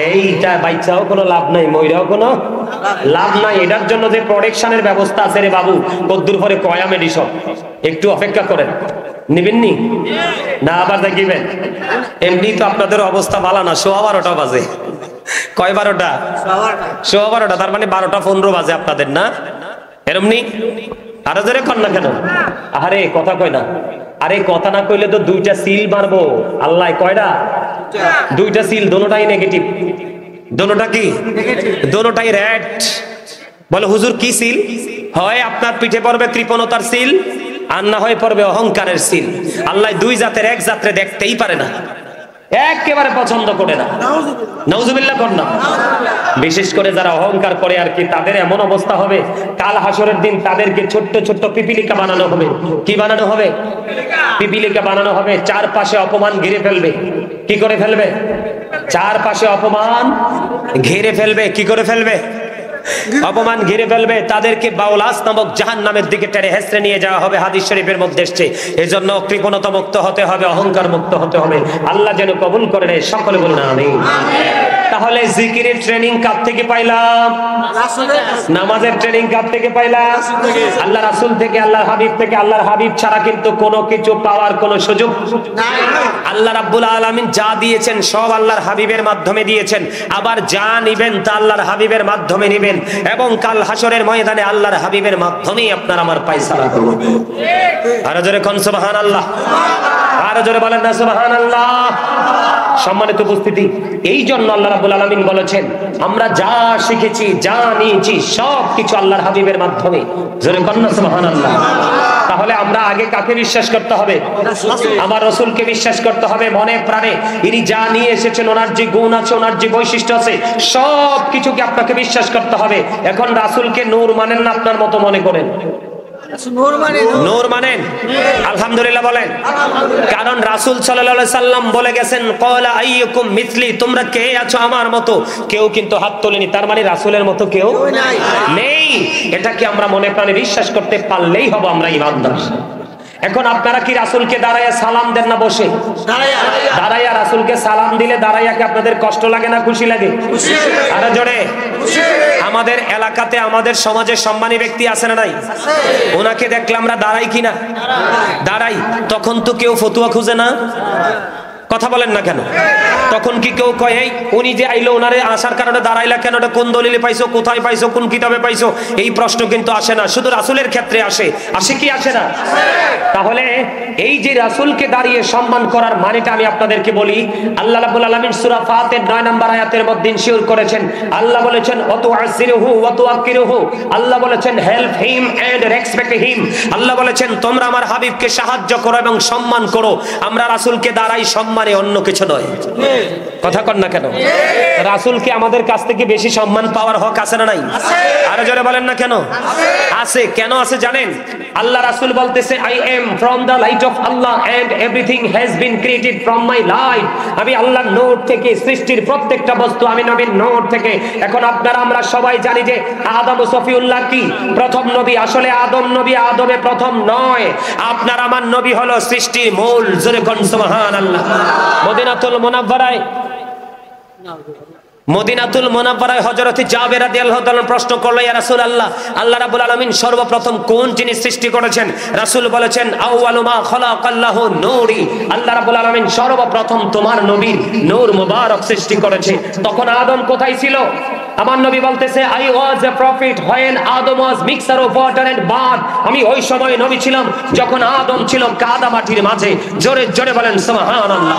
এইটা বাইচাও কোনো লাভ নাই, মইরাও কোনো লাভ নাই। এটার জন্য যে প্রোটেকশনের ব্যবস্থা আছে রে বাবু, কদ্দুর পরে কয়া মেডিসন, একটু অপেক্ষা করেন। নিবেননি না আবার দেখিবেন? এমনি তো আপনাদের অবস্থা ভালো না। 12:15 বাজে। কয় 12টা? 12:15। তার মানে 12:15 বাজে আপনাদের, না এরমনি? আরো জোরে কন না কেন? আরে কথা কয় না। আরে কথা না কইলে তো 2টা সিল মারবো। আল্লাহ কয়টা? 2টা সিল, দোনোটাই নেগেটিভ। দোনোটা কি? দোনোটাই রেড। বলে হুজুর কি সিল? হয় আপনার পিঠে পড়বে কৃপণতার সিল, আর না হয় পড়বে অহংকারের সিল। আল্লাহ দুই জাতের এক জাতরে দেখতেই পারে না, একেবারে পছন্দ করে না। নাউজুবিল্লাহ কর না। বিশেষ করে যারা অহংকার করে আর কি, তাদের এমন অবস্থা হবে কাল হাসরের দিন তাদেরকে ছোট্ট ছোট্ট পিপিলিকা বানানো হবে। কি বানানো হবে? পিপিলিকা বানানো হবে। চারপাশে অপমান ঘিরে ফেলবে। কি করে ফেলবে? চারপাশে অপমান ঘিরে ফেলবে। কি করে ফেলবে? অপমান ঘিরে ফেলবে। তাদেরকে বাউলাস নামক জাহান্নামের দিকে টেনে হেসড়ে নিয়ে যাওয়া হবে। হাদিস শরীফের মধ্যে এসেছে। এজন্য কৃপণতা মুক্ত হতে হবে, অহংকার মুক্ত হতে হবে। আল্লাহ যেন কবুল করে নেয়। সকলে বলুন আমিন। তাহলে জিকিরের ট্রেনিং কার থেকে পাইলাম? নামাজের ট্রেনিং কার থেকে পাইলাম? আল্লাহ রাসূল থেকে, আল্লাহর হাবিব থেকে। আল্লাহর হাবিব ছাড়া কিন্তু কোনো কিছু পাওয়ার কোনো সুযোগ নাই। আল্লাহ রাব্বুল আলামিন যা দিয়েছেন সব আল্লাহর হাবিবের মাধ্যমে দিয়েছেন। আবার যা নিবেন তা আল্লাহর হাবিবের মাধ্যমে নিবেন, এবং কাল হাসরের ময়দানে আল্লাহর হাবিবের মাধ্যমেই আপনার আমার পয়সারা করবে। আর জোরে কোন সুবহানাল্লাহ। আর জোরে বলেন না সুবহানাল্লাহ। সম্মানিত উপস্থিতি, এই জন্য আল্লাহ রাব্বুল আলামিন বলেছেন আমরা যা শিখেছি, যা নিয়েছি সব কিছু আল্লাহর হাবিবের মাধ্যমে। জোরে কোন না সুবহানাল্লাহ। তাহলে আমরা আগে কাকে বিশ্বাস করতে হবে? আমার রাসূলকে বিশ্বাস করতে হবে মনে প্রাণে। ইনি যা নিয়ে এসেছেন, ওনার যে গুণ আছে, ওনার যে বৈশিষ্ট্য আছে, সব কিছুকে আপনাকে বিশ্বাস করতে হবে। এখন রাসূলকে নূর মানেন না আপনার মতো মনে করেন? নূর মানেন? আলহামদুলিল্লাহ বলেন। কারণ রাসূল সাল্লাল্লাহু আলাইহি সাল্লাম বলে গেছেন ক্বালা আইয়ুকুম মিথলি, তোমরা কে আছো আমার মতো? কেউ কিন্তু হাত তোলেনি। তার মানে রাসূলের মতো কেউ নেই। এটাকে আমরা মনে প্রাণে বিশ্বাস করতে পারলেই হবো আমরা ঈমানদার। এখন আপনারা কি রাসূলকে দাঁড়ায়া সালাম দেন না বসে? দাঁড়ায়া রাসূলকে সালাম দিলে দাঁড়ায়া কি আপনাদের কষ্ট লাগে না খুশি লাগে? আরে জোরে। আমাদের এলাকাতে, আমাদের সমাজে সম্মানী ব্যক্তি আছে না নাই? ওনাকে দেখলে আমরা দাঁড়াই কিনা? দাঁড়াই। তখন তো কেউ ফতুয়া খুঁজে না। কথা বলেন না কেন? তখন কি কেউ কয় এই উনি যে আইলো, ওনারে আসার কারণে দাঁড়াইলা কেন? এটা কোন দলিলে পাইছো, কোথায় পাইছো, কোন কিতাবে পাইছো? এই প্রশ্ন কিন্তু আসে না। শুধু রাসূলের ক্ষেত্রে আসে। আসে কি আসে না? তাহলে এই যে রাসূলকে দাঁড়িয়ে সম্মান করার মানেটা আমি আপনাদেরকে বলি। আল্লাহ রাব্বুল আলামিন সূরা ফাতির 9 নম্বর আয়াতের মধ্যে ইনশিওর করেছেন। আল্লাহ বলেছেন ওয়াতুআসিরুহু ওয়াতুআকিরুহু। আল্লাহ বলেছেন help him and respect him. আল্লাহ বলেছেন তোমরা আমার হাবিবকে সাহায্য করো এবং সম্মান করো। আমরা রাসূলকে দাঁড়াই সম্মান সম্মানে অন্য কিছু নয়। কথা কন না কেন? রাসূলকে আমাদের কাছ থেকে বেশি সম্মান পাওয়ার হক আছে না নাই? আরো জোরে বলেন না কেন? আছে। কেন আছে জানেন? আল্লাহ রাসূল বলতেছে, I am from the light of Allah and everything has been created from my light. আমি আল্লাহর নূর থেকে সৃষ্টির প্রত্যেকটা বস্তু, আমি নবীর নূর থেকে। এখন আপনারা আমরা সবাই জানি যে আদম ও সফিউল্লাহ কি প্রথম নবী? আসলে আদম নবী আদমে প্রথম নয়। আপনার আমার নবী হলো সৃষ্টির মূল। জোরে কোন সুবহানাল্লাহ। মদিনাতুল মুনাওয়ারায় হযরত জাবের রাদিয়াল্লাহু তাআলা প্রশ্ন করলো, ইয়া রাসূলুল্লাহ, আল্লাহ রাব্বুল আলামিন সর্বপ্রথম কোন জিনিস সৃষ্টি করেছেন? রাসূল বলেছেন, আউয়ালু মা খালাকাল্লাহু নূরি। আল্লাহ রাব্বুল আলামিন সর্বপ্রথম তোমার নবীর নূর মুবারক সৃষ্টি করেছে। তখন আদম কোথায় ছিল? আমার নবী বলতেছে, I was a prophet when Adam was mixture of water and bird. আমি ওই সময় নবী ছিলাম যখন আদম ছিল কাদা মাটির মাঝে। জোরে জোরে বলেন সুবহানাল্লাহ।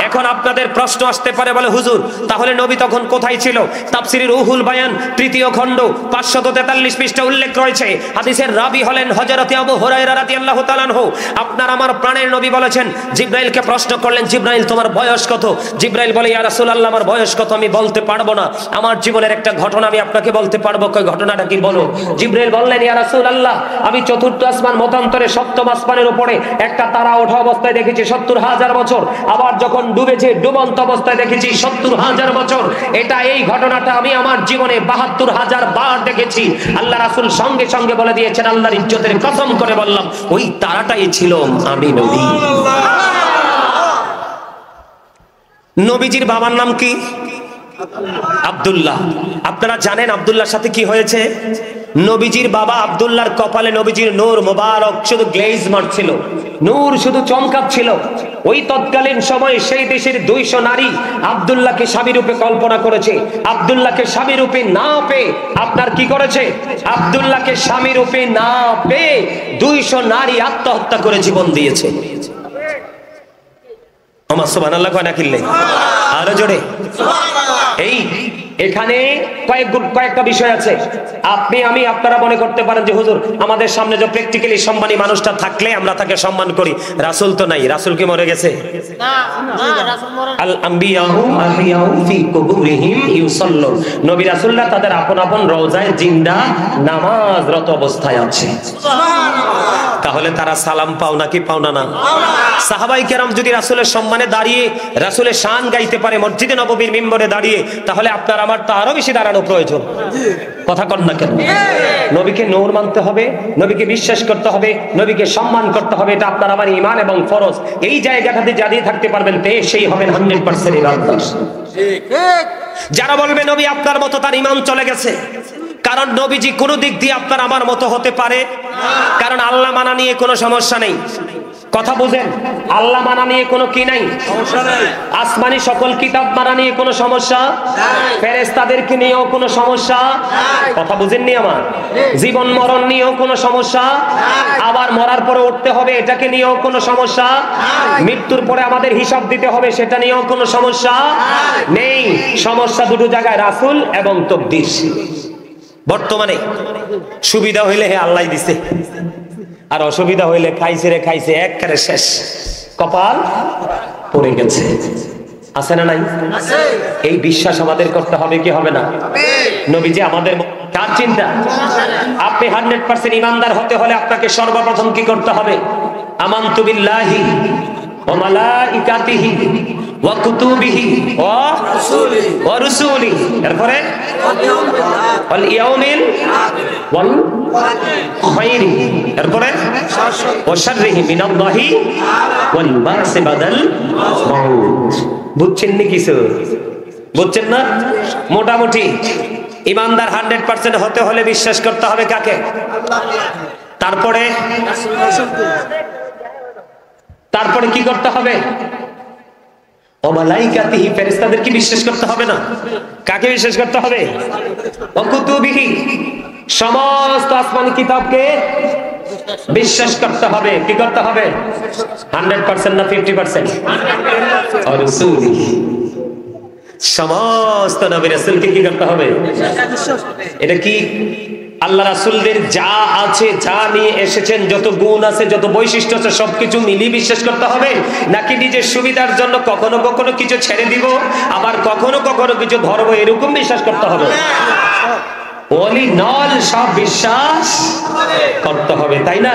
এখন আপনাদের প্রশ্ন আসতে পারে, বলে হুজুর তাহলে নবী তখন কোথায় ছিল? তাফসীরে রুহুল বায়ান 3য় খণ্ড 543 পৃষ্ঠা উল্লেখ রয়েছে। হাদিসের রাবী হলেন হযরত আবু হুরায়রা রাদিয়াল্লাহু তাআলা আনহু। আপনার আমার প্রাণের নবী বলেছেন, জিবরাইলকে প্রশ্ন করলেন, জিবরাইল তোমার বয়স কত? জিবরাইল বলে, ইয়া রাসূলুল্লাহ আমার বয়স কত আমি বলতে পারবো না, আমার জীবনের একটা ঘটনা আমি আপনাকে বলতে পারবো। কই ঘটনাটা কি বলো? জিবরাইল বললেন, ইয়া রাসূলুল্লাহ আমি 4র্থ আসমান মতান্তরে 7ম আসমানের উপরে একটা তারা ওঠা অবস্থায় দেখেছি 70,000 বছর। আবার যখন ডুবেছে ডুবন্ত অবস্থায় দেখেছি 70,000 বছর। এটা এই ঘটনাটা আমি আমার জীবনে 72,000 বার দেখেছি। আল্লাহ রাসূল সঙ্গে সঙ্গে বলে দিয়েছেন, আল্লাহর ইজ্জতের কসম করে বললাম ওই তারাটাই ছিল আমি নবী। নবীজির বাবার নাম কি? আব্দুল্লাহ। আপনারা জানেন আব্দুল্লাহর সাথে কি হয়েছে? নবীজির বাবা আব্দুল্লাহর কপালে নবীজির নূর মোবারক শুধু গ্লেজ মারছিল, নূর শুধু চমকাচ্ছিল। ওই তৎকালীন সময়ে সেই দেশের 200 নারী আব্দুল্লাহকে স্বামী রূপে কল্পনা করেছে। আব্দুল্লাহকে স্বামী রূপে না পেয়ে আপনার কি করেছে? আব্দুল্লাহকে স্বামী রূপে না পেয়ে 200 নারী আত্মহত্যা করে জীবন দিয়েছে। আমার সুবহানাল্লাহ কয় না কিল্লে? আরো জোরে এই এখানে কয়েকটা বিষয় আছে। আপনি আমি আপনারা মনে করতে পারেন যে হুজুর আমাদের সামনে যে প্র্যাকটিক্যালি সম্মানী মানুষটা থাকলে আমরা তাকে সম্মান করি। রাসূল তো নাই, রাসূল কি মরে গেছে? না না, রাসূল মরে। আল আম্বিয়াউ আহিয়াউ ফি কুবুরিহিম ইউসাল্লুন। নবী রাসূলরা তাদের আপন আপন রওজায় জিন্দা নামাজরত অবস্থায় আছে। সুবহানাল্লাহ। তাহলে তারা সালাম পাও নাকি পাও না? না। সাহাবায়ে কেরাম যদি রাসূলের সম্মানে দাঁড়িয়ে রাসূলের শান গাইতে পারে মসজিদে নববীর মিম্বরে দাঁড়িয়ে, তাহলে আপনার আমার তো আরো বেশি দাঁড়ানো প্রয়োজন। কথা কন না কেন? নবীকে নূর মানতে হবে, নবীকে বিশ্বাস করতে হবে, নবীকে সম্মান করতে হবে। এটা আপনার আমার ঈমান এবং ফরজ। এই জায়গাটাতে দাঁড়িয়ে থাকতে পারবেন তে সেই হবেন 100% ইমানদার। ঠিক। যারা বলবে নবী আপনার মতো, তার ঈমান চলে গেছে। কারণ নবীজি কোনো দিক দিয়ে আপনার আমার মতো হতে পারে না। কারণ আল্লাহ মানা নিয়ে কোনো সমস্যা নেই। কথা বুঝেন? আল্লাহ মানা নিয়ে কোনো কি নাই, সমস্যা নাই। আসমানি সকল কিতাব মানা নিয়ে কোনো সমস্যা নাই। ফেরেশতাদেরকে নিয়েও কোনো সমস্যা নাই। কথা বুঝেননি আমার? জীবন মরণ নিয়েও কোনো সমস্যা নাই। আবার মরার পরে উঠতে হবে এটাকে নিয়েও কোনো সমস্যা নাই। মৃত্যুর পরে আমাদের হিসাব দিতে হবে সেটা নিয়েও কোনো সমস্যা নেই। সমস্যা দুটো জায়গায়, রাসূল এবং তাকদীর। বর্তমানে সুবিধা হইলে হে আল্লাহ দিছে, আর অসুবিধা হইলে খাইছে রে খাইছে, একবারে শেষ, কপাল পড়ে গেছে। আছে না নাই? আছে। এই বিশ্বাস আমাদের করতে হবে কি হবে না? হবে। নবীজি আমাদের কার চিন্তা? আপনি 100% ইমানদার হতে হলে আপনাকে সর্বপ্রথম কি করতে হবে? আমানতু বিল্লাহি ওয়া মালাইকাতিহি ওয়া কুতুবিহি ওয়া রাসূলিহি। এরপরে ওয়াল ইয়াউমিল ওয়াল খায়রি। এরপরে ওয়া শাররিহি মিনাল্লাহি ওয়াল বা'সি বাদাল মাউত। বুঝছেন নি কিছু? বুঝছেন না? মোটামুটি ইমানদার 100% হতে হলে বিশ্বাস করতে হবে কাকে? তারপরে কি করতে হবে? ও মালাইকাতিহি, ফেরেশতাদেরকে বিশ্বাস করতে হবে না? কাকে বিশ্বাস করতে হবে? ও কুতুবিহি, সমস্ত আসমানি কিতাবকে বিশ্বাস করতে হবে। কি করতে হবে? 100% না 50%? আর রাসূলিহি, সমস্ত নবী রাসূলকে কি করতে হবে? এটা কি আল্লাহ রাসূলদের যা আছে, যা নিয়ে এসেছেন, যত গুণ আছে, যত বৈশিষ্ট্য আছে, সবকিছু মিলিয়ে বিশ্বাস করতে হবে, নাকি নিজের সুবিধার জন্য কখনো কখনো কিছু ছেড়ে দিব, আবার কখনো কখনো কিছু ধরবো, এরকম বিশ্বাস করতে হবে? ওলি নল সব বিশ্বাস করতে হবে, তাই না?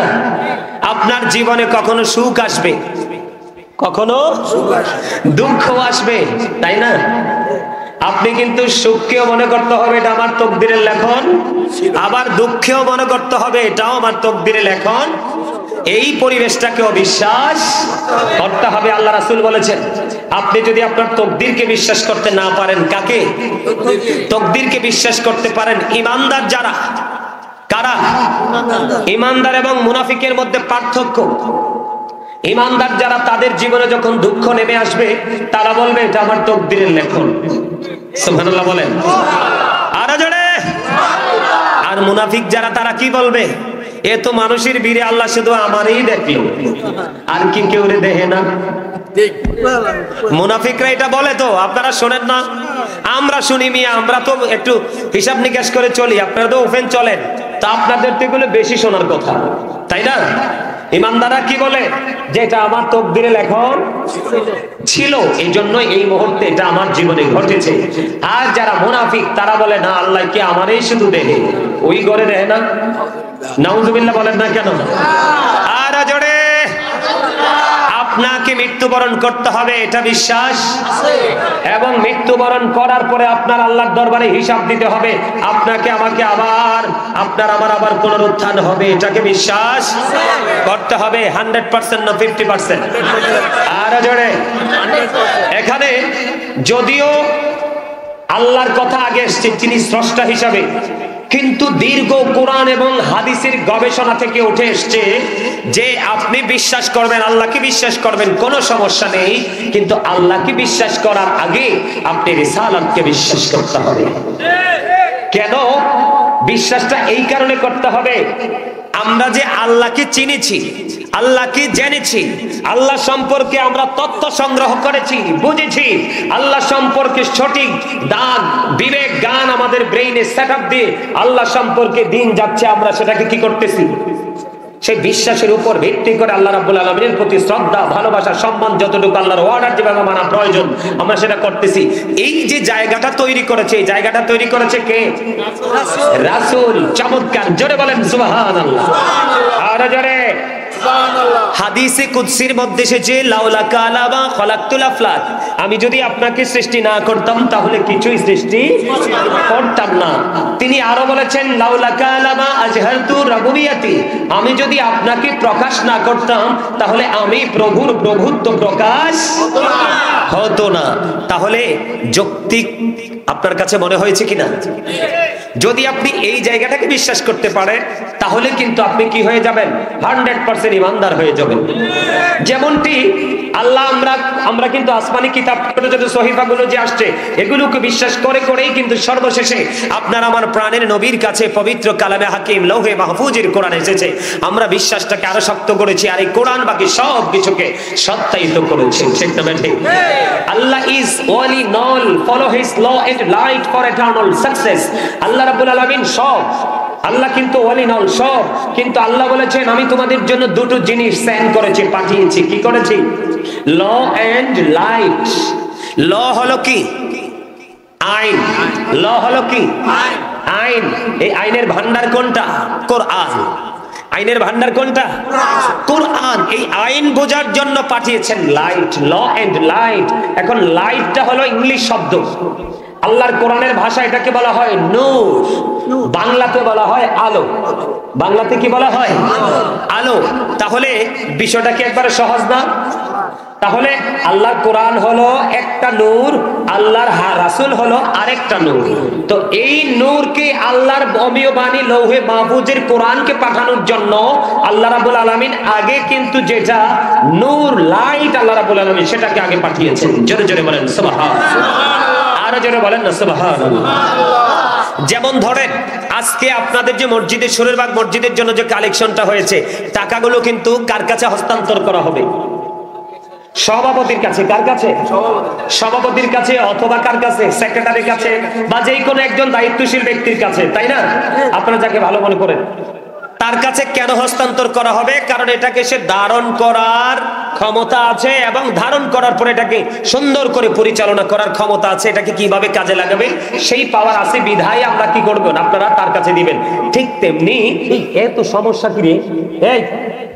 আপনার জীবনে কখনো সুখ আসবে, কখনো দুঃখ আসবে, তাই না? আপনি কিন্তু সুখকেও মনে করতে হবে এটা আমার তকদিরের লেখন, আবার দুঃখেও মনে করতে হবে এটাও আমার তকদিরের লেখন। এই পরিবেশটাকেও বিশ্বাস করতে হবে। আল্লাহ রাসূল বলেছেন, আপনি যদি আপনার তকদিরকে বিশ্বাস করতে না পারেন, কাকে? তকদিরকে বিশ্বাস করতে পারেন ঈমানদার যারা। কারা? ঈমানদার এবং মুনাফিকের মধ্যে পার্থক্য। ঈমানদার যারা, তাদের জীবনে যখন দুঃখ নেমে আসবে তারা বলবে এটা আমার তকদিরের লেখন। সুবহানাল্লাহ বলেন আরো জোরে। আর মুনাফিক যারা, তারা কি বলবে? এ তো মানুষের বীরে আল্লাহ শুধু আমারই দেখলো, আর কি কেউ রে দেখে না। মুনাফিকরা এটা বলে, তো আপনারা শোনেন না? আমরা শুনি মিয়া, আমরা তো একটু হিসাব নিকাশ করে চলি, আপনারা তো ওপেন চলেন, তা আপনাদের তো এগুলো বেশি শোনার কথা, তাই না? ঈমানদাররা কি বলে? যে এটা আমার তকদিরে লেখন ছিল, এই জন্য এই মুহূর্তে এটা আমার জীবনে ঘটেছে। আর যারা মুনাফিক তারা বলে না, আল্লাহ কি আমারই শুধু দেখে, ওই ঘরে দেখে না। নাউজুবিল্লাহ বলেন না কেন? আর জোরে। আপনাকে মৃত্যুবরণ করতে হবে, এটা বিশ্বাস, এবং মৃত্যুবরণ করার পরে আপনার আল্লাহর দরবারে হিসাব দিতে হবে। আপনাকে আমাকে আবার, আপনার আমার আবার পুনরুত্থান হবে, এটাকে বিশ্বাস করতে হবে। 100% না 50%? আর জোরে। এখানে যদিও আল্লাহর কথা আগে এসেছে, তিনি স্রষ্টা হিসাবে, কিন্তু দীর্ঘ কোরআন এবং হাদিসের গবেষণা থেকে উঠে এসছে যে আপনি বিশ্বাস করবেন, আল্লাহকে বিশ্বাস করবেন, কোনো সমস্যা নেই, কিন্তু আল্লাহকে বিশ্বাস করার আগে আপনি রিসালাতকে বিশ্বাস করতে হবে। কেন বিশ্বাসটা এই কারণে করতে হবে? আমরা যে আল্লাহকে চিনেছি, আল্লাহকে জেনেছি, আল্লাহ সম্পর্কে আমরা তথ্য সংগ্রহ করেছি, বুঝেছি, আল্লাহ সম্পর্কে সঠিক দাগ, বিবেক, জ্ঞান আমাদের ব্রেইনে সেটআপ দিয়ে আল্লাহ সম্পর্কে দিন যাচ্ছে, আমরা সেটাকে কি করতেছি? সেই বিশ্বাসের উপর ভিত্তি করে আল্লাহ রাব্বুল আলামিনের প্রতি শ্রদ্ধা, ভালোবাসা, সম্মান, যতটুকু আল্লাহর অর্ডার যেভাবে মানা প্রয়োজন আমরা সেটা করতেছি। এই যে জায়গাটা তৈরি করেছে, এই জায়গাটা তৈরি করেছে কে? রাসূল। চমৎকার, জোরে বলেন সুবহানাল্লাহ। আর জোরে। হাদিসে কুদসির মধ্যে এসেছে, লাউলা কালামা খলাকতুল আফলাক, আমি যদি আপনাকে সৃষ্টি না করতাম তাহলে কিছুই সৃষ্টি করতাম না। তিনি আরো বলেছেন, লাউলা কালামা আজহারতু রাবুবিয়াতি, আমি যদি আপনাকে প্রকাশ না করতাম তাহলে আমি প্রভুর প্রভুত্ব প্রকাশ হতো না। তাহলে যৌক্তিক আপনার কাছে মনে হয়েছে কিনা? যদি আপনি এই জায়গাটাকে বিশ্বাস করতে পারেন তাহলে কিন্তু আপনি কি হয়ে যাবেন? 100% ঈমানদার হয়ে যাবেন। যেমনটি আল্লাহ, আমরা কিন্তু আসমানি কিতাব, যত সহিফাগুলো যে আসছে এগুলোকে বিশ্বাস করে করেই কিন্তু সর্বশেষে আপনার আমার প্রাণের নবীর কাছে পবিত্র কালামে হাকিম লৌহে মাহফুজের কোরআন এসেছে। আমরা বিশ্বাসটাকে আরো শক্ত করেছি, আর এই কোরআন বাকি সব কিছুকে সত্যায়িত করেছে। ঠিক না ঠিক? আল্লাহ ইজ ওয়ালি নল, follow his law and light for eternal success. আল্লাহ রাব্বুল আলামিন সব, আল্লাহ কিন্তু ওয়ালি নল সব, কিন্তু আল্লাহ বলেছেন আমি তোমাদের জন্য দুটো জিনিস সেন্ড করেছি, পাঠিয়েছি। কি করেছি? ল এন্ড লাইট। ল হলো কি? আইন। ল হলো কি? আইন। এই আইনের ভান্ডার কোনটা? কোরআন। আইনের ভান্ডার কোনটা? কোরআন। এই আইন বোঝার জন্য পাঠিয়েছেন লাইট, ল এন্ড লাইট। এখন লাইটটা হলো ইংলিশ শব্দ, আল্লাহর কোরআনের ভাষা এটাকে বলা হয় নূর, বাংলাতে বলা হয় আলো। বাংলাতে কি বলা হয়? আলো। তাহলে বিষয়টা কি একবারে সহজ না? তাহলে আল্লাহর কোরআন হলো একটা নূর, আল্লাহর রাসূল হলো আরেকটা নূর। তো এই নূরকে আল্লাহর অমীয় বাণী লৌহে মাহফুজের কোরআনকে পাঠানোর জন্য আল্লাহ রাব্বুল আলামিন আগে কিন্তু যেটা নূর, লাইট, আল্লাহ রাব্বুল আলামিন সেটাকে আগে পাঠিয়েছেন। জোরে জোরে বলেন সুবহানাল্লাহ। আরো জোরে বলেন না সুবহানাল্লাহ। যেমন ধরেন আজকে আপনাদের যে মসজিদের, সুরেরবাগ মসজিদের জন্য যে কালেকশনটা হয়েছে, টাকাগুলো কিন্তু কার কাছে হস্তান্তর করা হবে? সভাপতির কাছে। কার কাছে? সভাপতির কাছে, অথবা কার কাছে? সেক্রেটারির কাছে, বা যে কোনো একজন দায়িত্বশীল ব্যক্তির কাছে, তাই না? আপনারা যাকে ভালো মনে করেন তার কাছে কেন হস্তান্তর করা হবে? কারণ এটাকে সে ধারণ করার ক্ষমতা আছে, এবং ধারণ করার পরে এটাকে সুন্দর করে পরিচালনা করার ক্ষমতা আছে। এটাকে কিভাবে কাজে লাগাবে সেই পাওয়ার আছে, বিধায় আমরা কি করবেন, আপনারা তার কাছে দিবেন। ঠিক তেমনি এত সমস্যা কি রে, এই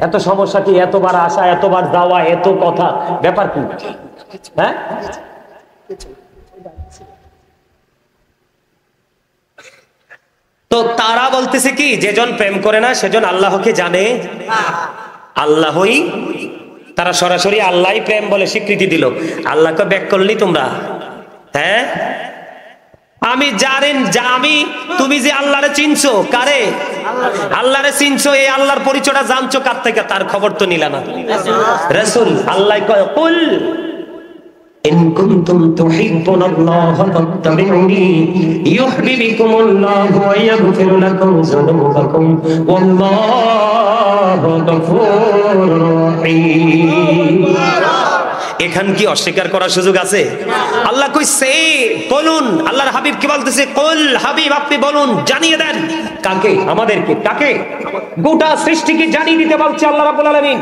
এত সমস্যা কি, এতবার আসা, এতবার যাওয়া, এত কথা, ব্যাপার কি? হ্যাঁ, তো তারা বলতেছে কি, যেজন প্রেম করে না সেজন আল্লাহকে জানে। আল্লাহই, তারা সরাসরি আল্লাহ প্রেম বলে স্বীকৃতি দিল। আল্লাহকে ব্যাক করলি তোমরা। হ্যাঁ, আমি জানেন যা, আমি, তুমি যে আল্লাহরে চিনছো, কারে? আল্লাহরে চিনছো, এই আল্লাহর পরিচয়টা জানছো কার থেকে? তার খবর তো নিলা না। রাসূল আল্লাহ কয়, কুল ইন কুনতুম তুহিব্বুনাল্লাহা ফাত্তাবিউনি ইউহিব্বুকুমুল্লাহু ওয়া ইয়াগফির লাকুম যুনুবাকুম ওয়াল্লাহু গফুরুর রহিম। এখান কি অস্বীকার করার সুযোগ আছে? আল্লাহ কইছে বলুন, আল্লাহর হাবিব কি বলতেছে, কুল, হাবিব আপনি বলুন, জানিয়ে দেন। কাকে? আমাদেরকে। কাকে? গোটা সৃষ্টিকে জানিয়ে দিতে বলছে আল্লাহ রাব্বুল আলামিন।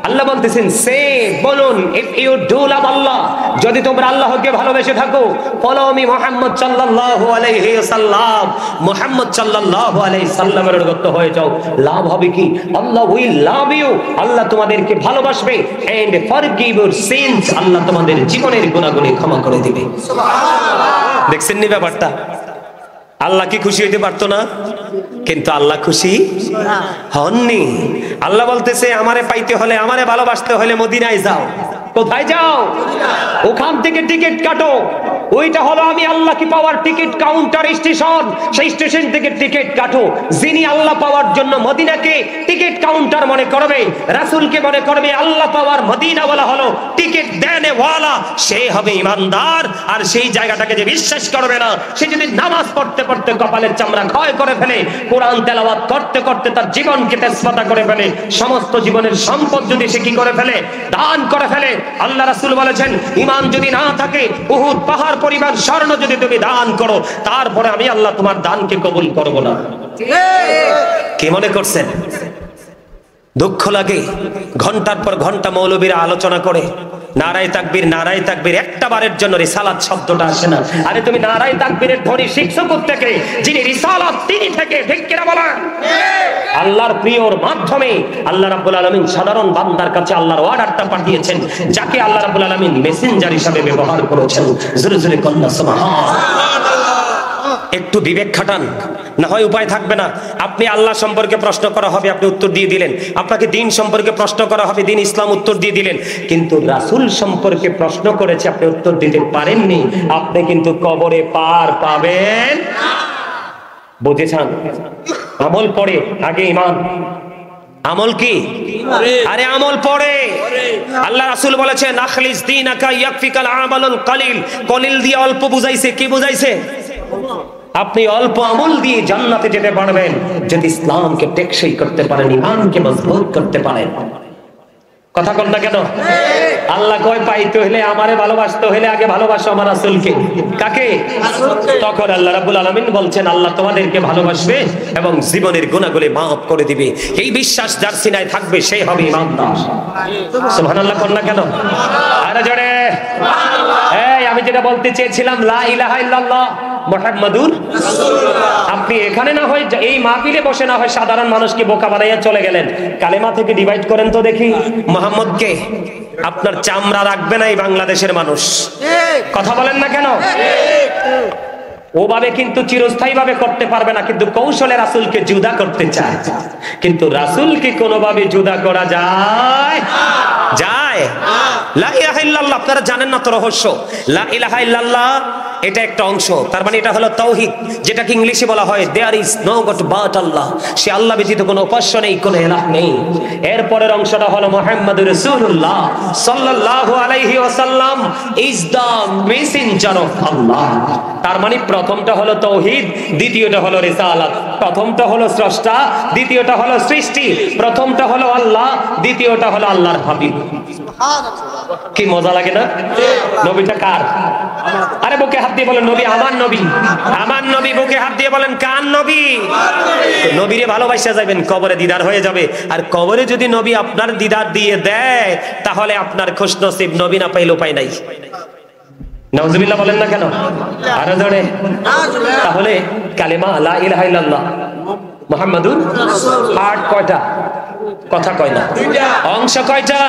আল্লাহ বলতেছেন, সে বলুন, ইফ ইউ ডু লাভ আল্লাহ, যদি তোমরা আল্লাহকে ভালোবেসে থাকো, ফলো মি মুহাম্মদ সাল্লাল্লাহু আলাইহি ওয়াসাল্লাম, মুহাম্মদ সাল্লাল্লাহু আলাইহি সাল্লামের অনুগত হয়ে যাও। লাভ হবে কি? আল্লাহ উইল লাভ ইউ, আল্লাহ তোমাদেরকে ভালোবাসবে, এন্ড ফরগিভ ইউর সিনস, আল্লাহ তোমাদের জীবনের গুনাহগুলি ক্ষমা করে দিবে। সুবহানাল্লাহ। দেখছেন নি ব্যাপারটা? আল্লাহ কি খুশি হইতে পারতো না? কিন্তু আল্লাহ খুশি হননি। আল্লাহ বলতেছে, আমারে পাইতে হলে, আমারে ভালোবাসতে হলে মদিনায় যাও। কোথায় যাও? ওখান থেকে টিকিট কাটো। ওইটা হলো আমি আল্লাহকে পাওয়ার টিকিট কাউন্টার স্টেশন। সেই স্টেশন থেকে টিকিট কাটো। যিনি আল্লাহ পাওয়ার জন্য মদিনাকে টিকিট কাউন্টার মনে করবে, রাসূলকে মনে করবে আল্লাহ পাওয়ার মদিনাওয়ালা হলো টিকিট দেনেওয়ালা, সে হবে ইমানদার। আর সেই জায়গাটাকে যে বিশ্বাস করবে না, সে যদি নামাজ পড়তে পড়তে কপালের চামড়া ক্ষয় করে ফেলে, কোরআন তেলাওয়াত করতে করতে তার জীবনকে তেজপাতা করে ফেলে, সমস্ত জীবনের সম্পদ যদি সে কি করে ফেলে, দান করে ফেলে, আল্লাহ রাসূল বলেছেন, ঈমান যদি না থাকে, উহুদ পাহাড় পরিমাণ স্বর্ণ যদি তুমি দান করো, তারপরে আমি আল্লাহ তোমার দানকে কবুল করব না। কি মনে করছেন? দুঃখ লাগে, ঘন্টার পর ঘন্টা মৌলবীরা আলোচনা করে, নারায়ে তাকবীর, নারায়ে তাকবীর, একটা বারের জন্য রিসালাত শব্দটা আসে না। আরে তুমি নারায়ে তাকবীরের ধ্বনি শিখছো কোত্থেকে? যিনি রিসালাত তিনি থেকে, ঠিক কিনা বলেন? আল্লাহর প্রিয়র মাধ্যমে আল্লাহ রাব্বুল আলামিন সাধারণ বান্দার কাছে আল্লাহর অর্ডারটা পাঠিয়েছেন, যাকে আল্লাহ রাব্বুল আলামিন মেসেঞ্জার হিসেবে ব্যবহার করেছেন। জোরে জোরে কন্যা সুবহানাল্লাহ। একটু বিবেক খাটান, না হয় উপায় থাকবে না। আপনি আল্লাহ সম্পর্কে প্রশ্ন করা হবে, আপনি উত্তর দিয়ে দিলেন। আপনাকে দিন সম্পর্কে প্রশ্ন করা হবে, দিন ইসলাম, উত্তর দিয়ে দিলেন। কিন্তু রাসূল সম্পর্কে প্রশ্ন করেছে, আপনি উত্তর দিতে পারেননি, আপনি কিন্তু কবরে পার পাবেন না। বুঝেছেন? আমল পড়ে আগে ঈমান। আমল কি? আরে আমল পড়ে। আল্লাহ রাসূল বলেছেন, আখলিস দীনাকা ইয়াকফিকাল আমালুল কলিল। কলিল দিয়ে অল্প বুঝাইছে, কি বুঝাইছে? আপনি অল্প আমল দিয়ে জান্নাতে যেতে পারবেন যদি ইসলামকে টেকসই করতে পারেন, ঈমানকে মজবুত করতে পারেন। কথা কন না কেন? আল্লাহ কয়, পাইতে হইলে, আমারে ভালোবাসতে হইলে আগে ভালোবাসো আমার রাসূলকে। কাকে? তখন আল্লাহ রাব্বুল আলামিন বলছেন, আল্লাহ তোমাদেরকে ভালোবাসবে এবং জীবনের গুনাহগুলি মাফ করে দিবে। এই বিশ্বাস যার সিনায় থাকবে সে হবে ঈমানদার। সুবহানাল্লাহ কন না কেন? আরে জোরে সুবহানাল্লাহ। এই আমি যেটা বলতে চেয়েছিলাম, লা ইলাহা ইল্লাল্লাহ মুহাম্মাদুর রাসূলুল্লাহ। আপনি এখানে না হয়, এই মাহফিলে বসে না হয় সাধারণ মানুষকে বোকা বানাইয়া চলে গেলেন। কালেমা থেকে ডিভাইড করেন তো দেখি। মুহাম্মদকে আপনার চামড়া রাখবে না এই বাংলাদেশের মানুষ। কথা বলেন না কেন? ওভাবে কিন্তু চিরস্থায়ী ভাবে করতে পারবে না, কিন্তু কৌশলে রাসূলকে জুদা করতে চায়। কিন্তু রাসূলকে কোনোভাবে জুদা করা যায়? যায়? লা ইলাহা ইল্লাল্লাহ আপনারা জানেন না তো রহস্য। লা ইলাহা ইল্লাল্লাহ এটা একটা অংশ, তার মানে এটা হলো তাওহীদ, যেটাকে ইংলিশে বলা হয় there is no god but আল্লাহ। সে আল্লাহ ব্যতীত কোনো উপাস্য নেই, কোনো ইলাহ নেই। এরপরের অংশটা হলো মুহাম্মাদুর রাসূলুল্লাহ সাল্লাল্লাহু আলাইহি ওয়াসাল্লাম ইজ দা মেসেঞ্জার অফ আল্লাহ। তার মানে প্রথমটা হলো তাওহীদ, দ্বিতীয়টা হলো রিসালাত। প্রথমটা হলো স্রষ্টা, দ্বিতীয়টা হলো সৃষ্টি। প্রথমটা হলো আল্লাহ, দ্বিতীয়টা হলো আল্লাহর হাবিব। কি মজা লাগে না? নবীটা কার? আরে বুকে হাত দিয়ে বলেন নবী আমার নবী, আমার নবী। বুকে হাত দিয়ে বলেন কার নবী? নবীরে ভালোবাসা যাবেন, কবরে দিদার হয়ে যাবে। আর কবরে যদি নবী আপনার দিদার দিয়ে দেয়, তাহলে আপনার খুশনসিব, নবী না পাইলে উপায় নাই। নাউজুবিল্লাহ বলেন না কেন? আরো জোরে। তাহলে কালেমা লা ইলাহা ইল্লাল্লাহ মুহাম্মাদুর পার্ট কয়টা? কথা কয় না। অংশ কয়টা?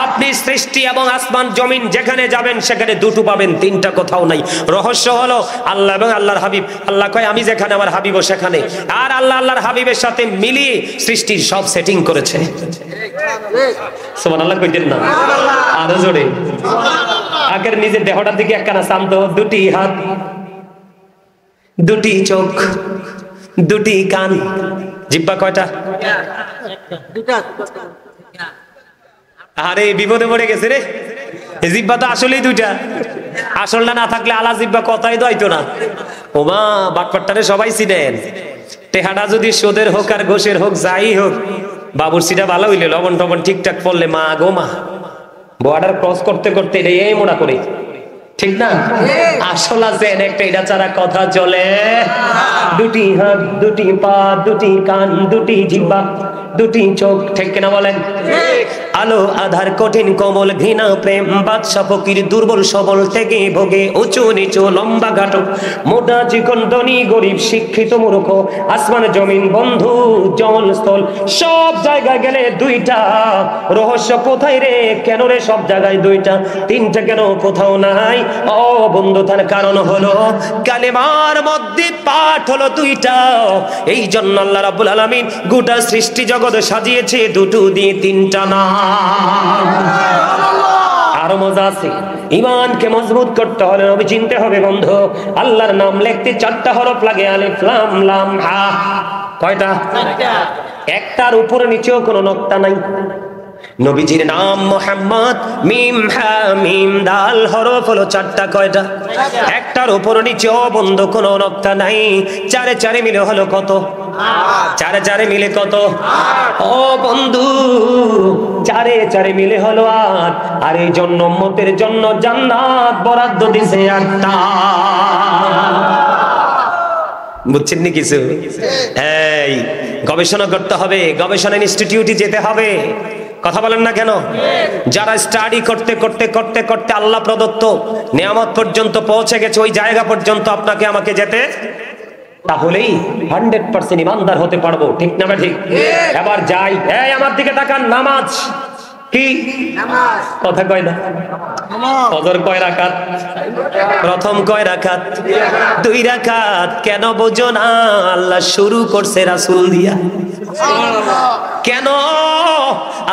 আপনি সৃষ্টি এবং আসমান জমিন যেখানে যাবেন সেখানে দুটো পাবেন, তিনটা কোথাও নাই। রহস্য হলো আল্লাহ এবং আল্লাহর হাবিব। আল্লাহ কয় আমি যেখানে, আমার হাবিবও সেখানে। আর আল্লাহ আল্লাহর হাবিবের সাথে মিলিয়ে সৃষ্টির সব সেটিং করেছে। সুবহানাল্লাহ কইতেন না? আরো জোরে। আগের নিজের দেহটার দিকে একখানা শান্ত, দুটি হাত, দুটি চোখ, দুটি কান, জিহ্বা কয়টা? আরে বিপদে পড়ে গেছে রে। জিহ্বা তো আসলেই দুইটা। আসলটা না থাকলে আলা জিহ্বা কথাই দইতো না। ওমা বাটপাট্টারে সবাই চিনেন। টেহাটা যদি সোদের হোক আর ঘোষের হোক, যাই হোক, বাবুরচিটা ভালো হইলে লবণ টবণ ঠিকঠাক পড়লে মা গো মা, বর্ডার ক্রস করতে করতে এই মোড়া করে, ঠিক না? আসল আছে একটা, এটা ছাড়া কথা চলে? দুটি হাত, দুটি পা, দুটি কান, দুটি জিহ্বা, দুটি চোখ, ঠিক কিনা বলেন? আলো আধার কঠিন কমল ঘৃণা প্রেম বাদশা ফকির দুর্বল সবল থেকে ভোগে উঁচু নিচু লম্বা ঘাটক মোটা চিকন ধনী গরিব শিক্ষিত মূর্খ আসমান জমিন বন্ধু জল স্থল সব জায়গায় গেলে দুইটা। রহস্য কোথায় রে? কেন রে সব জায়গায় দুইটা? তিনটা কেন কোথাও নাই? ও বন্ধু, তার কারণ হলো কালেমার মধ্যে পাঠ হলো দুইটা। এই জন্য আল্লাহ রাব্বুল আলামিন গোটা সৃষ্টি জগৎ সাজিয়েছে দুটো দিয়ে, তিনটা না। আরো মজা আছে। ঈমানকে মজবুত করতে হলে নবী চিনতে হবে বন্ধু। আল্লাহর নাম লিখতে 4টা হরফ লাগে, আলিফ লাম লাম হা। কয়টা? একটার উপরে নিচেও কোনো নকতা নাই। নবীজির নাম মুহাম্মদ, মিম হা মিম দাল হরফ হলো 4টা। কয়টা? একটার উপর নিচেও বন্ধু কোনো নকতা নাই। চারে চারে মিলে হলো কত? চারে চারে মিলে কত? ও বন্ধু, চারে চারে মিলে হলো 8। আর এই জন্য উম্মতের জন্য জান্নাত বরাদ্দ দিছে 8টা। বুঝছেন নি কিছু? এই গবেষণা করতে হবে, গবেষণা ইনস্টিটিউটে যেতে হবে। কথা বলেন না কেন? যারা স্টাডি করতে করতে করতে করতে আল্লাহ প্রদত্ত নিয়ামত পর্যন্ত পৌঁছে গেছে, ওই জায়গা পর্যন্ত আপনাকে আমাকে যেতে, তাহলেই 100% ইমানদার হতে পারবো। ঠিক না ঠিক? এবার যাই, এই আমার দিকে তাকান। নামাজ কি? কথা কয় না? ফজর কয় রাকাত? প্রথম কয় রাকাত? 2 রাকাত। কেন বোঝো না? আল্লাহ শুরু করছে রাসূল দিয়া। কেন?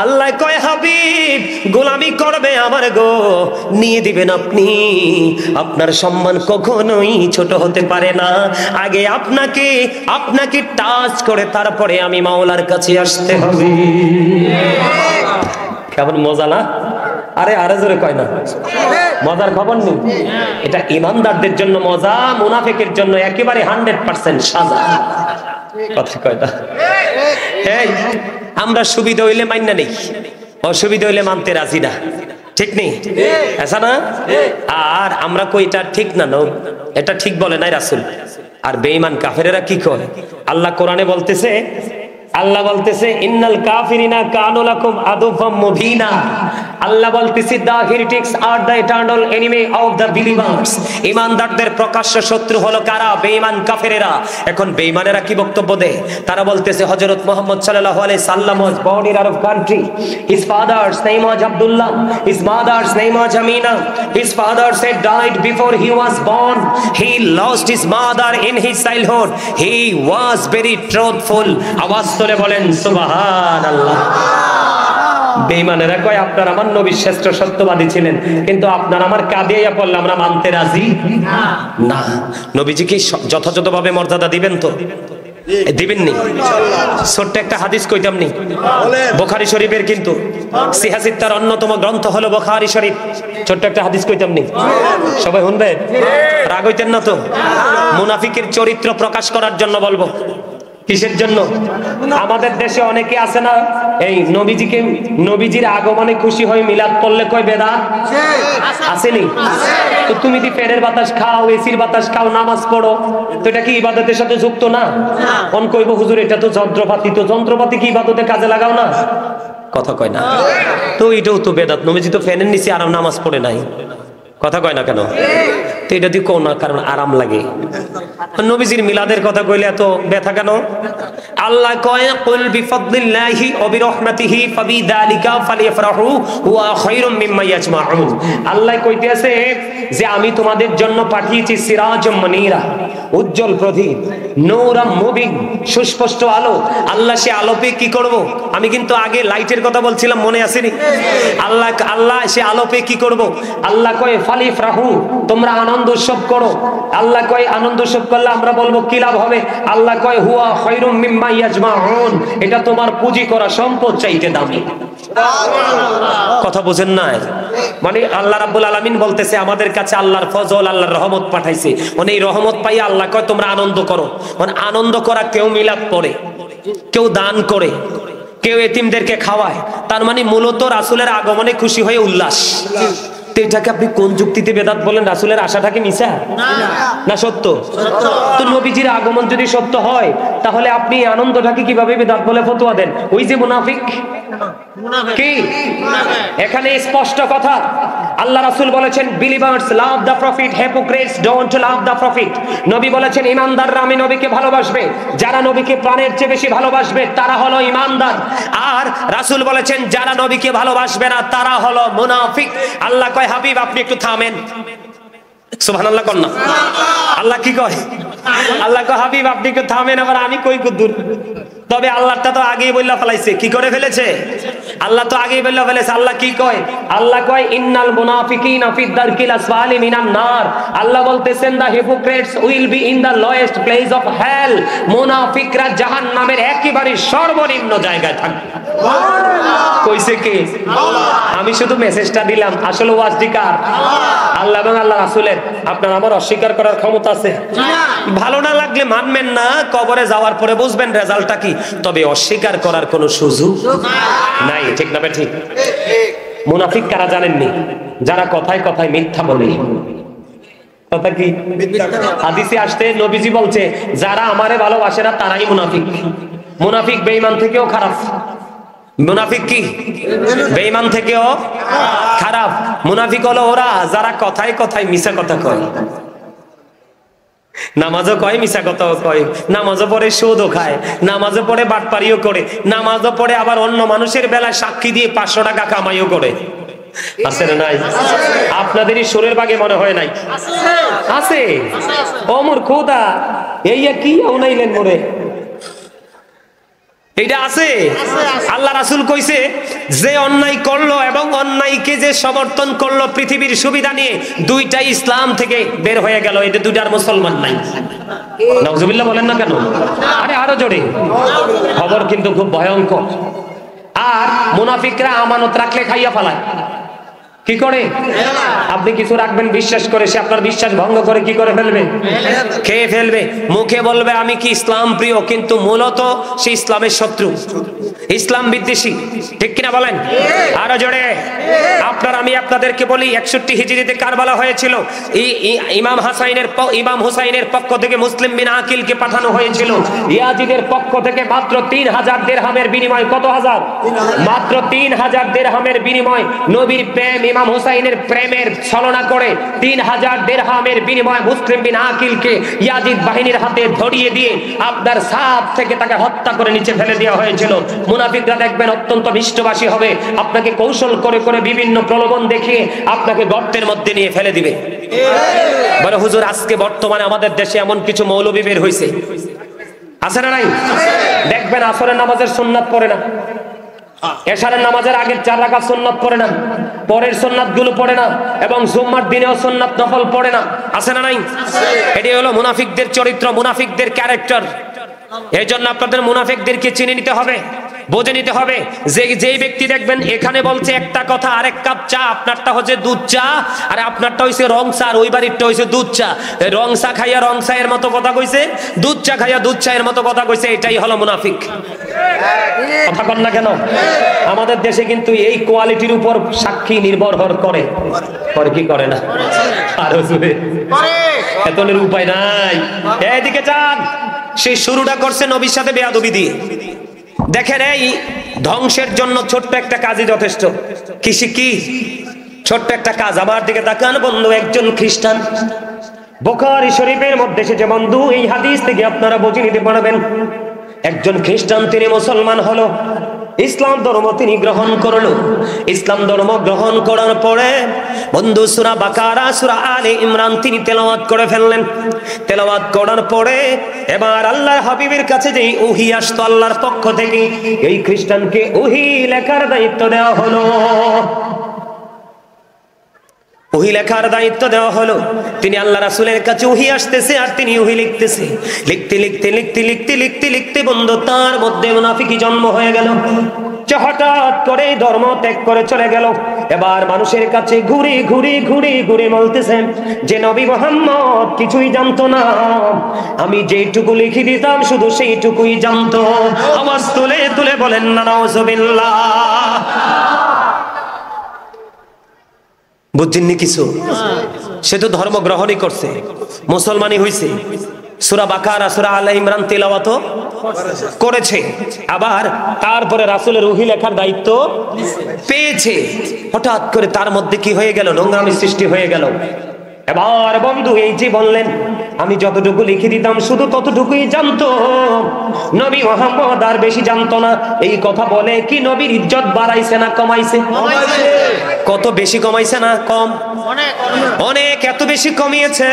আল্লাহ কয় হাবিব গোলামি করবে আমার গো, নিয়ে দিবেন আপনি। আপনার সম্মান কখনোই ছোট হতে পারে না। আগে আপনাকে টাচ করে তারপরে আমি মাওলার কাছে আসতে হবে। কেমন মজা না? আরে আরে জোরে কয় না? মজার খবর নেই। এটা ইমানদারদের জন্য মজা, মুনাফিকের জন্য একেবারে 100% সাজা। কথা কয় না? এই আমরা সুবিধা হইলে মাইনা নেই, অসুবিধা হইলে মানতে রাজি না। ঠিক নেই? আচ্ছা না? আর আমরা কই এটা ঠিক না? এটা ঠিক বলে নাই রাসূল। আর বেঈমান কাফেরেরা কি কয়? আল্লাহ কোরআনে বলতেছে, আল্লাহ বলতেছে ইন্নাল কাফিরিনা কানু লাকুম আদুফাম মুবিনা। আল্লাহ বলতেছে the heretics are the eternal enemy of the believers। ঈমানদারদের প্রকাশ্য শত্রু হলো কারা? বেঈমান কাফেরেরা। এখন বেঈমানেরা কি বক্তব্য দেয়? তারা বলতেছে হযরত মুহাম্মদ সাল্লাল্লাহু আলাইহি সাল্লাম was born in Arab country, his father's name was Abdullah, his mother's name was Amina, his father said died before he was born, he lost his mother in his childhood, he was very truthful। আওয়াজ তোলে বলেন সুবহানাল্লাহ। বেঈমানেরা কয় আপনার আমার নবী শ্রেষ্ঠ সত্যবাদী ছিলেন, কিন্তু আপনার আমার কাঁদিয়া পড়লে আমরা মানতে রাজি না। নবীজিকে যথাযথভাবে মর্যাদা দিবেন তো? দিবেননি? ছোট্ট একটা হাদিস কইতাম নি, বুখারী শরীফের, কিন্তু সিহাসিত্তার অন্যতম গ্রন্থ হলো বুখারী শরীফ। ছোট্ট একটা হাদিস কইতাম নি, সবাই শুনবে? রাগ হইতেন না তো? মুনাফিকের চরিত্র প্রকাশ করার জন্য বলবো। কিসের জন্য? আমাদের দেশে অনেকে আছে না, এই নবীজির আগমনে খুশি হয়ে মিলাদ পড়লে কয় বেদাত, আসেনি? তো তুমি কি ফ্যানের বাতাস খাও, এসির বাতাস খাও, নামাজ পড়ো, তো এটা কি ইবাদতের সাথে যুক্ত না? কোন কইব হুজুর এটা তো যন্ত্রপাতি, তো যন্ত্রপাতি কি ইবাদতে কাজে লাগাও না? কথা কয় না তো, এটাও তো বেদাত। নবীজি তো ফ্যানের নিচে আরাম নামাজ পড়ে নাই, কথা কয় না কেন? তো এটা দিয়ে কোন না, কারণ আরাম লাগে। নবীজির মিলাদের কথা কইলে এত ব্যথা কেন? আল্লাহ কয় কুল বিফাদলিল্লাহি ওয়া বিরহমাতিহি ফাবিযালিকা ফালিফরাহু হুয়া খায়রুম মিম্মা ইয়াজমাউন। আল্লাহ কইতেছে যে আমি তোমাদের জন্য পাঠিয়েছি সিরাজুম মুনীরা, উজ্জ্বল প্রদীপ, নূরাম মুবিন, সুস্পষ্ট আলো। আল্লাহ সে আলো পেয়ে কি করব? আমি কিন্তু আগে লাইটের কথা বলছিলাম, মনে আসেনি? আল্লাহ সে আলো পেয়ে কি করব? আল্লাহ কয় ফালিফরাহু, তোমরা আনন্দ উৎসব করো। আল্লাহ কয় আনন্দ উৎসব করলে আমরা বলবো কি লাভ হবে? আল্লাহ কয় হুয়া খায়রুম মিম্মা ইয়াজমাউন, এটা তোমার পুঁজি করা সম্পদ চাইতে দামি। কথা বুঝেন না? মানে আল্লাহ রাব্বুল আলামিন বলতেছে আমাদের কাছে আল্লাহর ফজল, আল্লাহর রহমত পাঠাইছে, মানে এই রহমত পাইয়া আল্লাহ কয় তোমরা আনন্দ করো। মানে আনন্দ করা, কেউ মিলাদ পড়ে, কেউ দান করে, কেউ এতিমদেরকে খাওয়ায়, তার মানে মূলত রাসূলের আগমনে খুশি হয়ে উল্লাস। এটাকে আপনি কোন যুক্তিতে বেদাত বলেন? রাসূলের আশাটাকে মিছা না সত্য? তো নবীজির আগমন যদি সত্য হয় তাহলে আপনি আনন্দটাকে কিভাবে বেদাত বলে ফতোয়া দেন? ওই যে মুনাফিক কি, এখানে স্পষ্ট কথা। আল্লাহ রাসূল বলেছেন believers love the profit, hypocrites don't love the profit. নবী বলেছেন ইমানদাররা আমি নবীকে ভালোবাসবে, যারা নবীকে প্রাণের চেয়ে বেশি ভালোবাসবে তারা হলো ইমানদার। আর রাসূল বলেছেন যারা নবীকে ভালোবাসবে না তারা হলো মুনাফিক। আল্লাহ কয় হাবিব আপনি একটু থামেন, সুবহানাল্লাহ কর না। আল্লাহ কি কয়? আল্লাহ কয় হাবিব আপনি একটু থামেন, আবার আমি কই কুদ্দুর। তবে আল্লাহটা তো আগেই বইলা ফেলাইছে। কি করে ফেলেছে? আল্লাহ তো আগেই বইলা ফেলেছে। আল্লাহ কি কয়? আল্লাহ কয় ইন্নাল মুনাফিকিনা ফি দারকিল আসফালি মিনান নার। আল্লাহ বলতেছেন the hypocrites will be in the lowest place of hell. মুনাফিকরা জাহান্নামের একেবারে সর্বনিম্ন জায়গায় থাকবে। কইছে কে? আমি শুধু মেসেজটা দিলাম, আসলে ওয়াজটি কার? আল্লাহ এবং আল্লাহ রাসূলের। আপনার আমার অস্বীকার করার ক্ষমতা আছে? ভালো না লাগলে মানবেন না, কবরে যাওয়ার পরে বুঝবেন রেজাল্টটা কি। তবে অস্বীকার করার কোনো সুযোগ নাই, ঠিক না? ঠিক। মুনাফিক কারা জানেননি? যারা কথায় কথায় মিথ্যা বলে। কথা কি? হাদিসে আসতে নবীজি বলছে যারা আমারে ভালোবাসে না তারাই মুনাফিক। মুনাফিক বেঈমান থেকেও খারাপ। মুনাফিক কি? বেঈমান থেকেও খারাপ। মুনাফিক হলো ওরা যারা কথায় কথায় মিছা কথা কয়। নামাজও কয়, মিছা কথাও কয়, নামাজও পড়ে, সুদও খায়, নামাজও পড়ে, বাটপারিও করে, নামাজও পড়ে, আবার অন্য মানুষের বেলায় সাক্ষী দিয়ে 500 টাকা কামাইও করে। আছে না নাই? আপনাদেরই সুরের বাগে মনে হয় নাই? আছে। ওমর খোদা এই কি উনাইলেন মোরে, এইটা আছে। আল্লাহ রাসূল কইছে যে অন্যায় করলো এবং অন্যায়কে যে সমর্থন করলো পৃথিবীর সুবিধা নিয়ে, দুইটাই ইসলাম থেকে বের হয়ে গেল। এটা দুইটার মুসলমান নাই। নাউজুবিল্লাহ বলেন না কেন? আরে আরো জোরে। খবর কিন্তু খুব ভয়ঙ্কর। আর মুনাফিকরা আমানত রাখলে খাইয়া ফেলায়। কি করে? আপনি কিছু রাখবেন বিশ্বাস করে, সে আপনার বিশ্বাস ভঙ্গ করে কি করে ফেলবে? খেয়ে ফেলবে। মুখে বলবে আমি কি ইসলাম প্রিয়, কিন্তু মূলত সে ইসলামের শত্রু, ইসলাম বিদ্বেষী। ঠিক কিনা বলেন? আরো জোরে। আমি আপনাদেরকে বলি 61 হিজরিতে কারবালা হয়েছিল। ইমাম হুসাইনের পক্ষ থেকে মুসলিম বিন আকিলকে পাঠানো হয়েছিল। ইয়াজিদের পক্ষ থেকে মাত্র 3000 দিরহামের বিনিময়, কত হাজার? মাত্র 3000 দিরহামের বিনিময় নবীর প্রেম, ইমাম হুসাইনের প্রেমের ছলনা করে 3000 দিরহামের বিনিময় মুসলিম বিন আকিলকে ইয়াজিদ বাহিনীর হাতে ধরিয়ে দিয়ে আপনার সাদ থেকে তাকে হত্যা করে নিচে ফেলে দেওয়া হয়েছিল। মুনাফিকরা দেখবেন অত্যন্ত মিষ্টভাষী হবে, আপনাকে কৌশল করে করে বিভিন্ন প্রলোভন দেখিয়ে আপনাকে গর্তের মধ্যে নিয়ে ফেলে দিবে। বলে হুজুর আজকে বর্তমানে আমাদের দেশে এমন কিছু মৌলবী বের হয়েছে, আছে না নাই? দেখবেন আসরের নামাজের সুন্নাত পড়ে না, এশারের নামাজের আগের 4 রাকাত সুন্নাত পড়ে না, পরের সুন্নাত গুলো পড়ে না, এবং জুম্মার দিনেও সুন্নাত নফল পড়ে না। আছে না নাই? এটি হলো মুনাফিকদের চরিত্র, মুনাফিকদের ক্যারেক্টার। এই জন্য আপনাদের মুনাফিকদেরকে চিনে নিতে হবে, বুঝে নিতে হবে। যেই ব্যক্তি দেখবেন এখানে বলছে একটা কথা, আরেক কাপ চা, আপনারটা হচ্ছে দুধ চা আর আপনারটা হইছে রং চা, আর ওই বাড়িরটা হইছে দুধ চা। রং চা খাইয়া রং চা এর মতো কথা কইছে, দুধ চা খাইয়া দুধ চা এর মতো কথা কইছে, এটাই হলো মুনাফিক। কথা কন না কেন? আমাদের দেশে কিন্তু এই কোয়ালিটির উপর সাক্ষী নির্ভর করে কি করে না? আরো জোরে এতনের উপায় নাই। এইদিকে যান, সেই শুরুটা করছে নবীর সাথে বেয়াদবি দিয়ে। দেখেন, এই ধ্বংসের জন্য ছোট্ট একটা কাজই যথেষ্ট। কি ছোট্ট একটা কাজ। আমার দিকে তাকান বন্ধু, একজন খ্রিস্টান বুখারী শরীফের মধ্যে এসেছে বন্ধু, এই হাদিস থেকে আপনারা বুঝে নিতে পারবেন। একজন খ্রিস্টান তিনি মুসলমান হলো, ইসলাম ধর্ম তিনি গ্রহণ করলো। ইসলাম ধর্ম গ্রহণ করার পরে বন্ধু সূরা বাকারা, সূরা আলে ইমরান তিনি তেলাওয়াত করে ফেললেন। তেলাওয়াত করার পরে এবার আল্লাহর হাবিবের কাছে যেই ওহী আসতো আল্লাহর পক্ষ থেকে, এই খ্রিস্টানকে ওহী লেখার দায়িত্ব দেওয়া হলো। ওহী লেখার দায়িত্ব দেওয়া হলো। তিনি আল্লাহ রাসূলের কাছে ওহী আসতেছে আর তিনি ওহী লিখতেছে। লিখতে বন্ধু তার মধ্যে মুনাফিকি জন্ম হয়ে গেল। হঠাৎ করে ধর্ম ত্যাগ করে চলে গেল। এবার মানুষের কাছে ঘুরে বলতেছেন যে নবী মুহাম্মদ কিছুই জানতো না, আমি যেইটুকু লিখে দিতাম শুধু সেইটুকুই জানতো। আওয়াজ তুলে বলেন না নাউজুবিল্লাহ। বুঝছেননি কিছু? সে তো ধর্ম গ্রহণই করছে, মুসলমানই হইছে, সূরা বাকারা সূরা আলে ইমরান তেলাওয়াত করেছে, আবার তারপরে রাসূলের ওহী লেখার দায়িত্ব পেয়েছে। হঠাৎ করে তার মধ্যে কি হয়ে গেল? নোংরামি সৃষ্টি হয়ে গেল। এবার বন্ধু এই যে বললেন আমি যতটুকু লিখে দিতাম শুধু ততটুকুই জানতো, নবী মুহাম্মদ আর বেশি জানতো না। এই কথা বলে কি নবীর ইজ্জত বাড়াইছে না কমাইছে? কত বেশি কমাইছে না কম? অনেক, এত বেশি কমিয়েছে।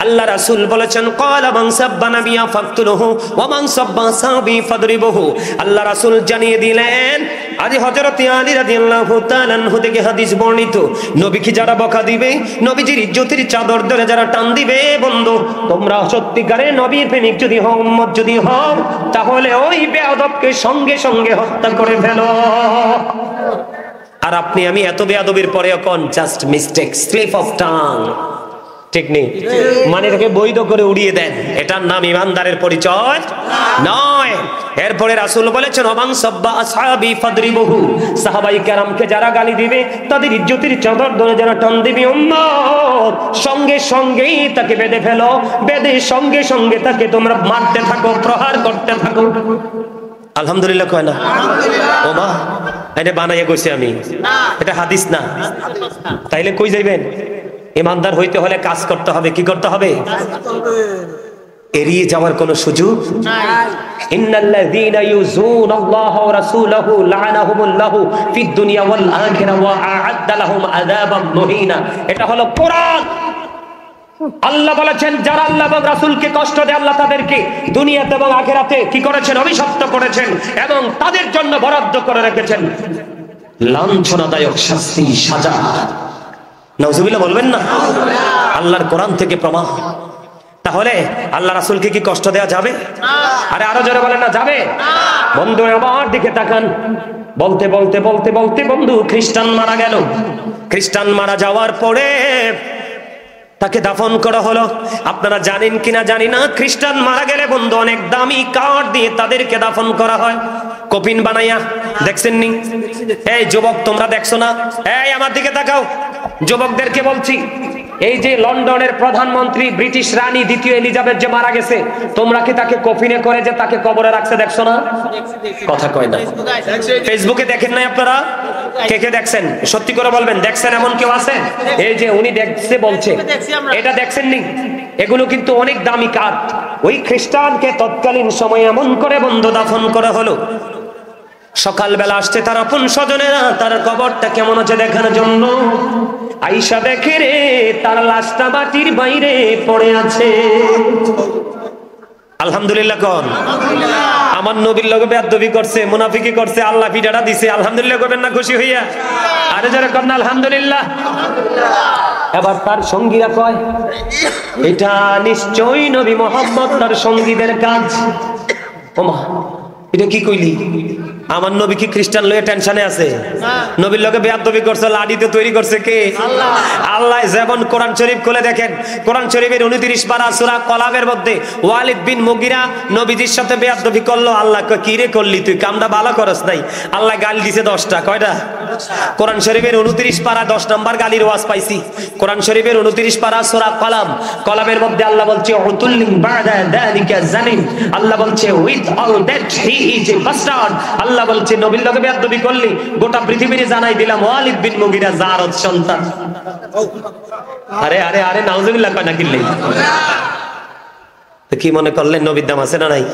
আল্লাহ রাসূল বলেছেন ক্বালা মান সাব্বা নাবিয়া ফাকতুলহু ওয়া মান সাব্বা সাহাবী ফাদরিবহু। আল্লাহ রাসূল জানিয়ে দিলেন, আদি হযরত আলী রাদিয়াল্লাহু তাআলা আনহু থেকে হাদিস বর্ণিত, নবীকে যারা বকা দিবে, নবীজির ইজ্জতের চাদর ধরে যারা টান দিবে, বন্ধু তোমরা সত্যিকারের নবীর প্রেমিক যদি হও, উম্মত যদি হও, তাহলে ওই বেয়াদবকে সঙ্গে সঙ্গে হত্যা করে ফেলো। আর আপনি আমি এত বেয়াদবির পরে কোন just mistake, slip of tongue, ঠিক নেই, মানে এটাকে বৈধ করে উড়িয়ে দেন, এটার নাম ইমানদারের পরিচয় নয়। এরপরে রাসূল বলেছেন ওমান সাব্বা আসহাবি ফাদরিবহু, সাহাবায়ে কেরামকে যারা গালি দিবে, তাদের ইজ্জতের চাদর ধরে যারা টান দিবে, উম্মত সঙ্গে সঙ্গেই তাকে বেঁধে ফেলো, বেঁধে সঙ্গে সঙ্গে তাকে তোমরা মারতে থাকো, প্রহার করতে থাকো। আলহামদুলিল্লাহ কয় না? ও মা, এটা বানাইয়া কইছি আমি, এটা হাদিস না। তাইলে কই যাইবেন? ইমানদার হইতে হলে কাজ করতে হবে। কি করতে হবে? এড়িয়ে যাওয়ার কোনো সুযোগ নাই। ইন্নাল্লাযীনা ইউযুনাল্লাহা ওয়া রাসূলাহু লা'নাহুমুল্লাহু ফিদ দুনিয়া ওয়াল আখিরা ওয়া আ'আদ্দা লাহুম আযাবাম মুহিনা। এটা হলো কোরআন। আল্লাহ বলেছেন যারা আল্লাহ এবং রাসূলকে কষ্ট দেয়, আল্লাহ তাদেরকে দুনিয়াতে এবং আখিরাতে কি করেছেন? অভিশপ্ত করেছেন, এবং তাদের জন্য বরাদ্দ করে রেখেছেন লাঞ্ছনাদায়ক শাস্তি, সাজা। নাউজুবিল্লাহ বলবেন না? আল্লাহর কোরআন থেকে প্রমাণ। তাহলে আল্লাহ রাসূলকে কি কষ্ট দেওয়া যাবে? আরে আরো জোরে বলেন না, যাবে? বন্ধু আমার দিকে তাকান। বলতে বন্ধু খ্রিস্টান মারা গেল। খ্রিস্টান মারা যাওয়ার পরে তাকে দাফন করা হলো। আপনারা জানেন কিনা জানি না, খ্রিস্টান মারা গেলে বন্ধু অনেক দামি কাঠ দিয়ে তাদেরকে দাফন করা হয়, কফিন বানাইয়া। দেখছেন নি? এই যুবক তোমরা দেখছো না? এই আমার দিকে তাকাও, যুবকদেরকে বলছি, এই যে লন্ডনের প্রধানমন্ত্রী ব্রিটিশ রানী দ্বিতীয় এলিজাবেথ যে মারা গেছে, তোমরা কি তাকে কফিনে করে যে তাকে কবরে রাখছে দেখছো না? কথা কয় না। ফেসবুকে দেখেন নাই আপনারা? কে দেখছেন? সত্যি করে বলবেন, দেখছেন এমন কেউ আছে? এই যে উনি দেখছে বলছে, এটা দেখছেন নি? এগুলো কিন্তু অনেক দামি কাঠ। ওই খ্রিস্টানকে তৎকালীন সময়ে এমন করে বন্ধু দাফন করা হলো। সকালবেলা আসছে তার আপন স্বজনেরা তার কবরটা কেমন আছে দেখার জন্য। আইসা দেখে রে তার লাশটা মাটির বাইরে পড়ে আছে। আলহামদুলিল্লাহ কোন? আমার নবীর লগে বেয়াদবি করছে, মুনাফিকি করছে, আল্লাহ পিঠাটা দিছে। আলহামদুলিল্লাহ করবেন না খুশি হইয়া? আরে যারা করেন আলহামদুলিল্লাহ। এবার তার সঙ্গীরা কয় এটা নিশ্চয়ই নবী মুহাম্মদ তার সঙ্গীদের কাজ। ওমা এটা কি কইলি? আমার নবী কি খ্রিস্টান লয়ে টেনশনে আছে? নবীর লগে বেয়াদবি করছে, লাঠিতে তৈরি করছে কে? আল্লাহ। যেমন কোরআন শরীফ খুলে দেখেন, কোরআন শরীফের 29 পারা সূরা কলামের মধ্যে ওয়ালিদ বিন মুগিরা নবীজির সাথে বেয়াদবি করলো। আল্লাহ কয় কি রে করলি তুই, কামটা ভালো করস নাই। আল্লাহ গালি দিছে 10টা। কয়টা? কোরআন শরীফের 29 পারা 10 নম্বর গালির ওয়াজ পাইছি। কোরআন শরীফের 29 পারা সূরা কলাম, কলামের মধ্যে আল্লাহ বলছে উতুল্লিন বাদা যালিকা জানিম। আল্লাহ বলছে with all that he is a bastard. আল্লাহ বলছে নবীর লগে বেয়াদবি করলি, গোটা পৃথিবীরে জানাই দিলাম ওয়ালিদ বিন মুগিরা জারদ সন্তান। আরে আরে আরে নাউজুবিল্লাহ কয় না কিল্লাই। তো কি মনে করলেন নবীর দাম আছে না নাই?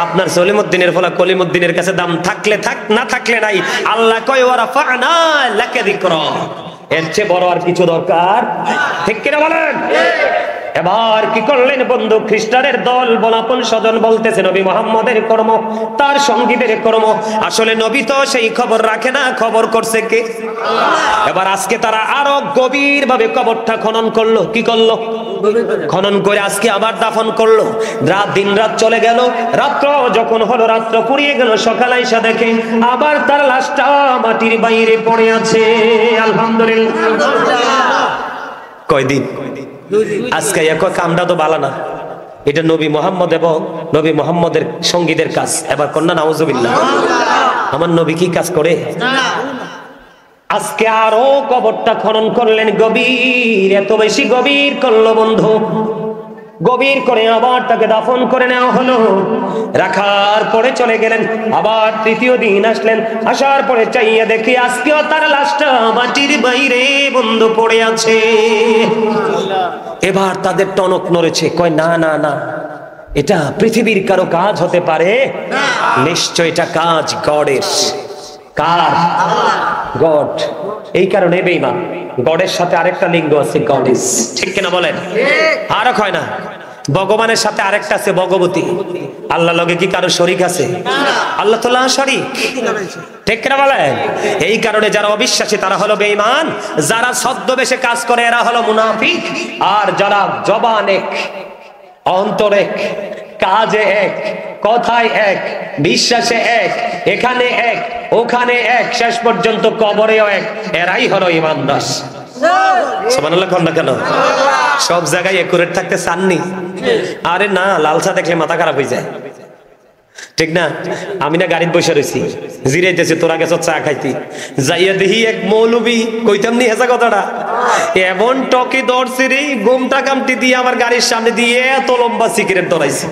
আপনার সলিমুদ্দিনের ফলা কলিমুদ্দিনের কাছে দাম থাকলে থাক, না থাকলে নাই। আল্লাহ কয় ওয়া রাফা'না লাকা যিকরা। এর চেয়ে বড় আর কিছু দরকার ঠিক কিনা বলেন? এবার কি করলেন বন্ধু? খ্রিস্টানের দল বলাপন স্বজন বলতেছে নবী মুহাম্মদের কর্ম, তার সঙ্গীদের কর্ম। আসলে নবী তো সেই খবর রাখে না, খবর করছে কে? এবার আজকে তারা আরো গভীর ভাবে কবরটা খনন করলো। কি করলো? খনন করে আজকে আবার দাফন করলো। দিন রাত চলে গেল, রাত্র যখন হলো, রাত্র ফুরিয়ে গেল, সকালে এসে দেখে আবার তার লাশটা মাটির বাইরে পড়ে আছে। আলহামদুলিল্লাহ। কয়দিন? আজকে এক কামটা তো ভালো না। এটা নবী মুহাম্মদ এবং নবী মুহাম্মদের সঙ্গীদের কাজ। এবার কন্যা নাউজুবিল্লাহ। আমার নবী কি কাজ করে? আজকে আরো কবরটা খনন করলেন গভীর, এত বেশি গভীর করলো বন্ধু। গভীর করে আবার তাকে দাফন করে নেওয়া হলো। রাখার পরে চলে গেলেন। আবার তৃতীয় দিন আসলেন, আসার পরে চাইয়া দেখি আজকেও তার লাশটা মাটির বাইরে বন্ধু পড়ে আছে। এবার তাদের টনক নড়েছে, কয় না না না, এটা পৃথিবীর কারো কাজ হতে পারে? নিশ্চয় এটা কাজ গডের। কার? গড। এই কারণে বেঈমান। গডের সাথে আরেকটা লিঙ্গ আছে, গডেস। ঠিক কিনা বলেন? আরো কয় না ভগবানের সাথে আরেকটা আছে, ভগবতী। আল্লাহ লগে কি কারো শরীক আছে? আল্লাহ তো লা শরীক। ঠিক কিনা বলেন? এই কারণে যারা অবিশ্বাসী তারা হলো বেঈমান, যারা ছদ্মবেশে কাজ করে এরা হলো মুনাফিক, আর যারা জবান এক, অন্তর এক, কাজে এক, কথায় এক, বিশ্বাসে এক, এখানে এক, ওখানে এক, শেষ পর্যন্ত কবরেও এক, এরাই হলো ঈমানদার। সুবহানাল্লাহ। কোন না কেন সব জায়গায় একুরেট থাকতে চাননি? আরে না, লালচা দেখলে মাথা খারাপ হয়ে যায়। ঠিক না? আমি না গাড়িতে বসে রয়েছি, জিরাইতেছি, তোরা গেছ চা খাইতি, যাইয়া দেখি এক মৌলবি, কইতাম নি হেসা কথাটা, এমন টকে দৌড়ছে রে, গোমটা কামটি দিয়ে আমার গাড়ির সামনে দিয়ে এত লম্বা সিগারেট ধরাইছে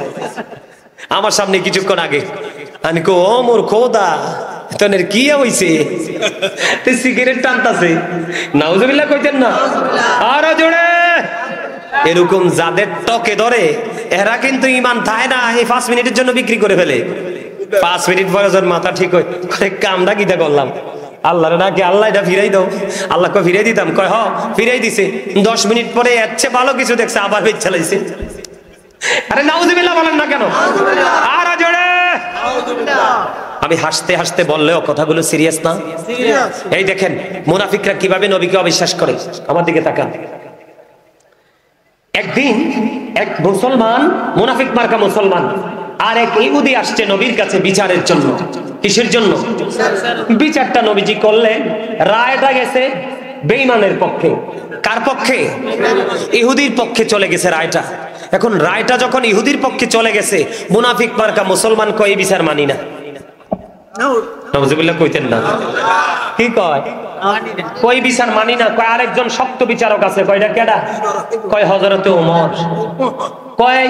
আমার সামনে কিছুক্ষণ আগে। আমি কো ও মোর খোদা, তোর কি হইছে? সিগারেট টানতাছে। নাউজুবিল্লাহ কইতেন না? আরো জোরে। এরকম যাদের টকে ধরে এরা কিন্তু ঈমান থাকে না, এই 5 মিনিটের জন্য বিক্রি করে ফেলে। 5 মিনিট পরে যখন মাথা ঠিক হয়, কামটা কিটা করলাম, আল্লাহরে নাকি আল্লাহ এটা ফিরাই দাও, আল্লাহ কয় ফিরাই দিতাম, কয় হ ফিরাই দিছে। 10 মিনিট পরে এর চেয়ে ভালো কিছু দেখছে, আবার ফির চালাইছে। আরে নাউজুবিল্লাহ বলেন না কেন? আরো জোরে। আমি হাসতে হাসতে বললেও কথাগুলো সিরিয়াস না? এই দেখেন মুনাফিকরা কিভাবে নবীকে অবিশ্বাস করে। আমার দিকে তাকান। একদিন এক মুসলমান, মুনাফিক মার্কা মুসলমান, আর এক ইহুদি আসছে নবীর কাছে বিচারের জন্য। কিসের জন্য? বিচারটা নবীজি করলেন, রায়টা গেছে বেঈমানের পক্ষে। কার পক্ষে? ইহুদির পক্ষে চলে গেছে রায়টা। এখন রায়টা যখন ইহুদির পক্ষে চলে গেছে, মুনাফিক মার্কা মুসলমান কয় বিচার মানি না। নাউজুবিল্লাহ কইতেন না? কি কয়? কই বিচার মানি না। কয় আরেকজন শক্ত বিচারক আছে। কয়টা কেডা? কয় হযরতে ওমর। কয়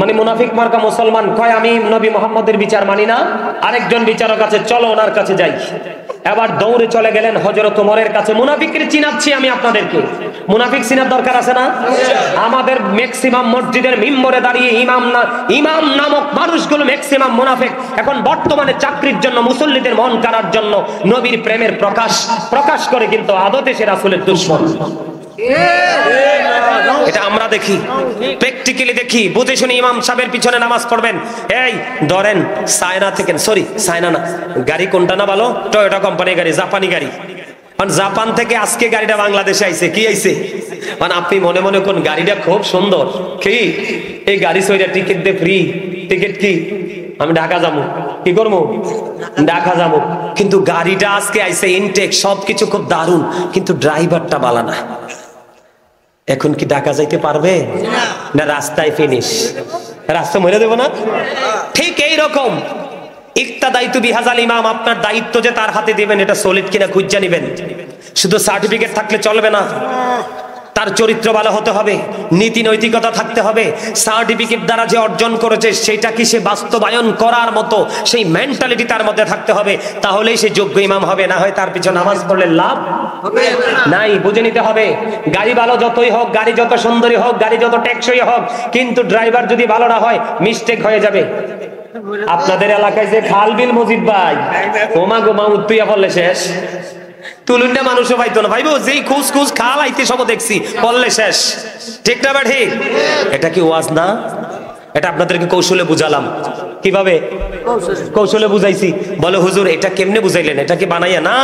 মানে মুনাফিক মার্কা মুসলমান কয় আমি নবী মুহাম্মদের বিচার মানি না, আরেকজন বিচারক আছে, চলো ওনার কাছে যাই। এবার দৌড়ে চলে গেলেন হযরত ওমরের কাছে। মুনাফিককে চিনাচ্ছি আমি আপনাদেরকে, মুনাফিক চিনার দরকার আছে না? আমাদের ম্যাক্সিমাম মসজিদের মিম্বরে দাঁড়িয়ে ইমাম নামক মানুষগুলো ম্যাক্সিমাম মুনাফিক। এখন বর্তমানে চাকরির জন্য, মুসল্লিদের মন কাড়ার জন্য নবীর প্রেমের প্রকাশ করে, কিন্তু আদতে সে রাসূলের দুশমন। এটা আমরা দেখি, প্র্যাকটিক্যালি দেখি, বুঝে শুনে ইমাম সাহেবের পিছনে নামাজ পড়বেন। এই ধরেন চায়না থেকে, সরি চায়না না, গাড়ি কোনটা না ভালো? টয়োটা কোম্পানির গাড়ি, জাপানি গাড়ি। জাপান থেকে আজকে গাড়িটা বাংলাদেশে আইছে। কি আইছে? মানে আপনি মনে মনে কোন গাড়িটা খুব সুন্দর, কি এই গাড়ি সইরা টিকিট দিয়ে ফ্রি, টিকিট কি আমি ঢাকা যাবো, কি করবো ঢাকা যাবো, কিন্তু গাড়িটা আজকে আইছে ইনটেক, সবকিছু খুব দারুণ, কিন্তু ড্রাইভারটা বালা না। এখন কি ঢাকা যাইতে পারবে না রাস্তায় ফিনিশ, রাস্তা মরে দেবো না? ঠিক এইরকম ইক্তাদাইতু বিহাজাল ইমাম, আপনার দায়িত্ব যে তার হাতে দিবেন এটা সলিড কিনা খুঁজে নিবেন। শুধু সার্টিফিকেট থাকলে চলবে না, তার চরিত্র ভালো হতে হবে, নীতি নৈতিকতা থাকতে হবে। সার্টিফিকেট দ্বারা যে অর্জন করেছে সেটা কি সে বাস্তবায়ন করার মতো সেই মেন্টালিটি তার মধ্যে থাকতে হবে, তাহলেই সে যোগ্য ইমাম হবে। না হয় তার পিছনে নামাজ পড়লে লাভ নাই। বুঝে নিতে হবে, গাড়ি ভালো যতই হোক, গাড়ি যত সুন্দরী হোক, গাড়ি যত টেকসই হোক, কিন্তু ড্রাইভার যদি ভালো না হয় মিস্টেক হয়ে যাবে। আপনাদের এলাকায় যে খাল বিল মজিদ ভাই, ওমা গো মা উত্তুইয়া পড়লে শেষ, তুলুন্ডা মানুষও পাইতো না, ভাইবো যেই খুশ খুশ খাল আইতে সব দেখছি পড়লে শেষ। ঠিক না ব্যাঠি? এটা কি ওয়াজ না? এটা আপনাদেরকে কৌশলে বুঝালাম। কিভাবে কৌশলে বুঝাইছি? বলে হুজুর এটা কেমনে বুঝাইলেন, এটা কি বানাইয়া? না,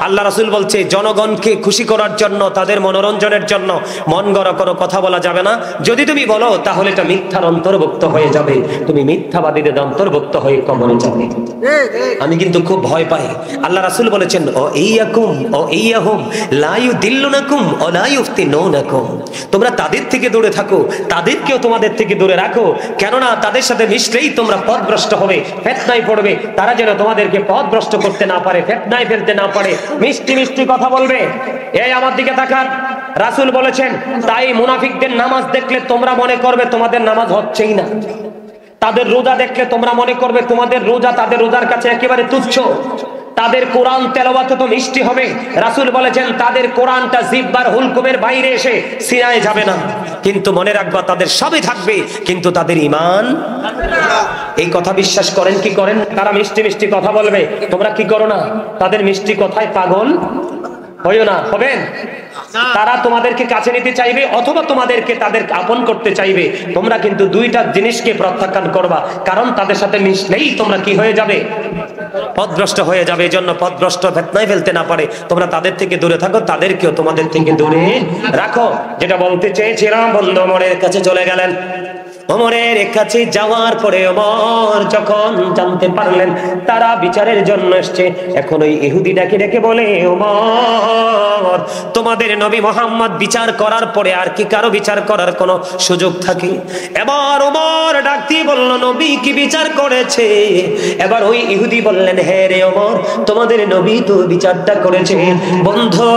আল্লাহ রাসূল বলছে জনগণকে খুশি করার জন্য, তাদের মনোরঞ্জনের জন্য মন গড়া কোনো কথা বলা যাবে না। যদি তুমি বলো তাহলে এটা মিথ্যার অন্তর্ভুক্ত হয়ে যাবে, তুমি মিথ্যাবাদীদের অন্তর্ভুক্ত হয়ে কবরে যাবে। আমি কিন্তু খুব ভয় পাই। আল্লাহ রাসূল বলেছেন ও ইয়াকুম ও ইয়াহুম লা ইউদিল্লুনাকুম ও লা ইফতিনুনাকুম, তোমরা তাদের থেকে দূরে থাকো, তাদেরকেও তোমাদের থেকে দূরে রাখো, কেননা তাদের সাথে মিশলেই তোমরা পথভ্রষ্ট হবে, ফিতনায় পড়বে। তারা যেন তোমাদেরকে পথভ্রষ্ট করতে না পারে, ফিতনায় ফেলতে না পারে, মিষ্টি মিষ্টি কথা বলবে। এই আমার দিকে তাকান, রাসূল বলেছেন তাই মুনাফিকদের নামাজ দেখলে তোমরা মনে করবে তোমাদের নামাজ হচ্ছেই না, তাদের রোজা দেখলে তোমরা মনে করবে তোমাদের রোজা তাদের রোজার কাছে একেবারে তুচ্ছ, তাদের কোরআন তেলাওয়াত তো মিষ্টি হবে। রাসূল বলেছেন তাদের কোরআনটা জিহ্বার হুলকুমের বাইরে এসে সিনায় যাবে না, কিন্তু মনে রাখবা তাদের সবই থাকবে, কিন্তু তাদের ঈমান। এই কথা বিশ্বাস করেন কি করেন? তারা মিষ্টি মিষ্টি কথা বলবে, তোমরা কি করো না? তাদের মিষ্টি কথায় পাগল হইও না, হবেন। তারা তোমাদেরকে কাছে নিতে চাইবে অথবা তোমাদেরকে তাদের আপন করতে চাইবে, তোমরা কিন্তু দুইটা জিনিসকে প্রত্যাখ্যান করবা, কারণ তাদের সাথে মিশলেই তোমরা কি হয়ে যাবে? পথভ্রষ্ট হয়ে যাবে। এই জন্য পথভ্রষ্ট ফিতনায় ফেলতে না পারে তোমরা তাদের থেকে দূরে থাকো, তাদেরকেও তোমাদের থেকে দূরে রাখো। যেটা বলতে চেয়েছিলাম, বন্ধু ওমরের কাছে চলে গেলেন। ওমরের কাছে যাওয়ার পরে ওমর যখন জানতে পারলেন তারা বিচারের জন্য এসেছে, এখন ওই ইহুদি ডাকে ডেকে বলে ওমর তোমাদের নবী মুহাম্মদ বিচার করার পরে আর কি কারো বিচার করার কোনো সুযোগ থাকে? এবার ওমর ডাক দিয়ে বলল নবী কি বিচার করেছে? এবার ওই ইহুদি বললেন হ্যাঁ রে ওমর, তোমাদের নবী তো বিচারটা করেছে। বন্ধু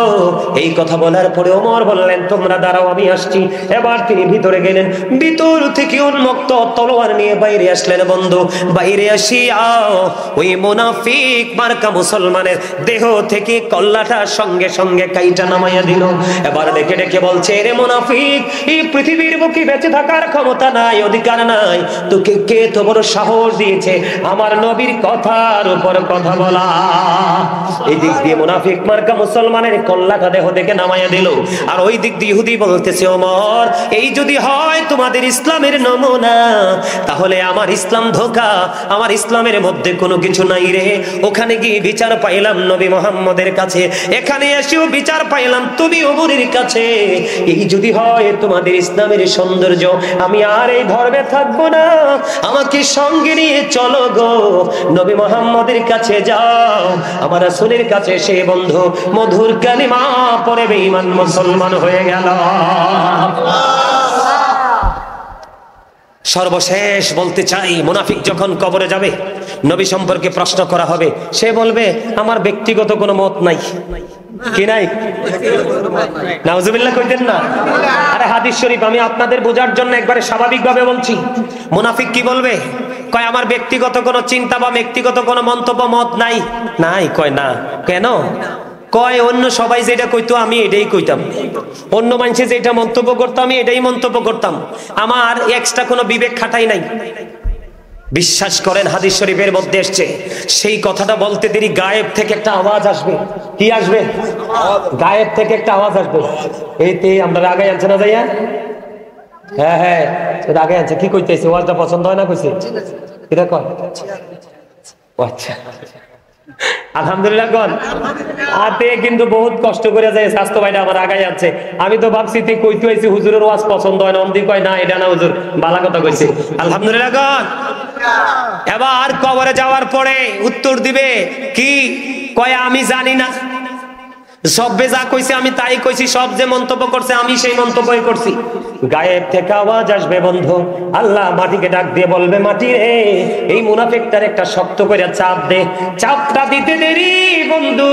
এই কথা বলার পরে ওমর বললেন তোমরা দাঁড়াও আমি আসছি। এবার তিনি ভিতরে গেলেন, ভিতর থেকে উন্মুক্ত তলোয়ার নিয়ে বাইরে আসলেন। বন্ধু বাইরে আসিয়া ওই মুনাফিক মার্কা মুসলমানের দেহ থেকে কল্লাটা সঙ্গে সঙ্গে কাইটা নামাইয়া দিল। এবার ডেকে ডেকে বলছে রে মুনাফিক, এই পৃথিবীর বুকে বেঁচে থাকার ক্ষমতা নাই, অধিকার নাই, তোকে কে তো বড় সাহস দিয়েছে আমার নবীর কথার উপর কথা বলা? এই দিক দিয়ে মুনাফিক মার্কা মুসলমানের কল্লাটা দেহ থেকে নামাইয়া দিল, আর ওই দিক দিয়ে ইহুদি বলতেছে ওমর এই যদি হয় তোমাদের ইসলামের নমুনা, তাহলে আমার ইসলাম ধোঁকা, আমার ইসলামের মধ্যে কোনো কিছু নাই রে। ওখানে গিয়ে বিচার পাইলাম নবী মুহাম্মদের কাছে, এখানে এসেও বিচার পাইলাম তুমি ওমরের কাছে। এই যদি হয় তোমাদের ইসলামের সৌন্দর্য, আমি আর এই ধর্মে থাকবো না, আমাকে সঙ্গে নিয়ে চলো গো, নবী মুহাম্মদের কাছে যাও, আমার রাসূলের কাছে সে বন্ধু মধুর কালিমা পড়ে বেঈমান মুসলমান হয়ে গেল। সর্বশেষ বলতে চাই, মুনাফিক যখন কবরে যাবে নবী সম্পর্কে প্রশ্ন করা হবে, সে বলবে আমার ব্যক্তিগত কোনো মত নাই। কি নাই? নাউজুবিল্লাহ কইতেন না? আরে হাদিস শরীফ আমি আপনাদের বোঝার জন্য একবারে স্বাভাবিকভাবে বলছি। মুনাফিক কি বলবে? কয় আমার ব্যক্তিগত কোনো চিন্তা বা ব্যক্তিগত কোনো মন্তব্য মত নাই। নাই কয় না। কেন? কয় অন্য সবাই যেটা কইতো আমি এটাই কইতাম, অন্য মানুষে যেটা মন্তব্য করতাম আমি এটাই মন্তব্য করতাম, আমার এক্সট্রা কোনো বিবেক খাটাই নাই। বিশ্বাস করেন হাদিস শরীফের মধ্যে এসেছে, সেই কথাটা বলতে দেরি গায়েব থেকে একটা আওয়াজ আসবে। কি আসবে? গায়েব থেকে একটা আওয়াজ আসবে। এইতে আমরা আগে আনছে না যাইয়া, হ্যাঁ হ্যাঁ আগে আনছে। কি কইতেছে? ওয়াজটা পছন্দ হয় না কইছে? এটা কয় আচ্ছা আলহামদুলিল্লাহ কন। আতে কিন্তু বহুত কষ্ট করে যায় স্বাস্থ্য ভাইটা আমার আগায় আছে। আমি তো ভাবছি তুই কইতে হয়েছি হুজুরের ওয়াজ পছন্দ হয় না, অন্দি কয় না এটা না হুজুর বালা কথা কইছে। আলহামদুলিল্লাহ কন। এবার কবরে যাওয়ার পরে উত্তর দিবে কি? কয় আমি জানি না, সবে যা কইছে আমি তাই কইছি, সব যে মন্তব্য করছে আমি সেই মন্তব্যই করছি। গায়েব থেকে আওয়াজ আসবে, বন্ধু আল্লাহ মাটিকে ডাক দিয়ে বলবে, মাটি রে এই মুনাফিকটার একটা শক্ত করে চাপ দে। চাপটা দিতে দেরি বন্ধু,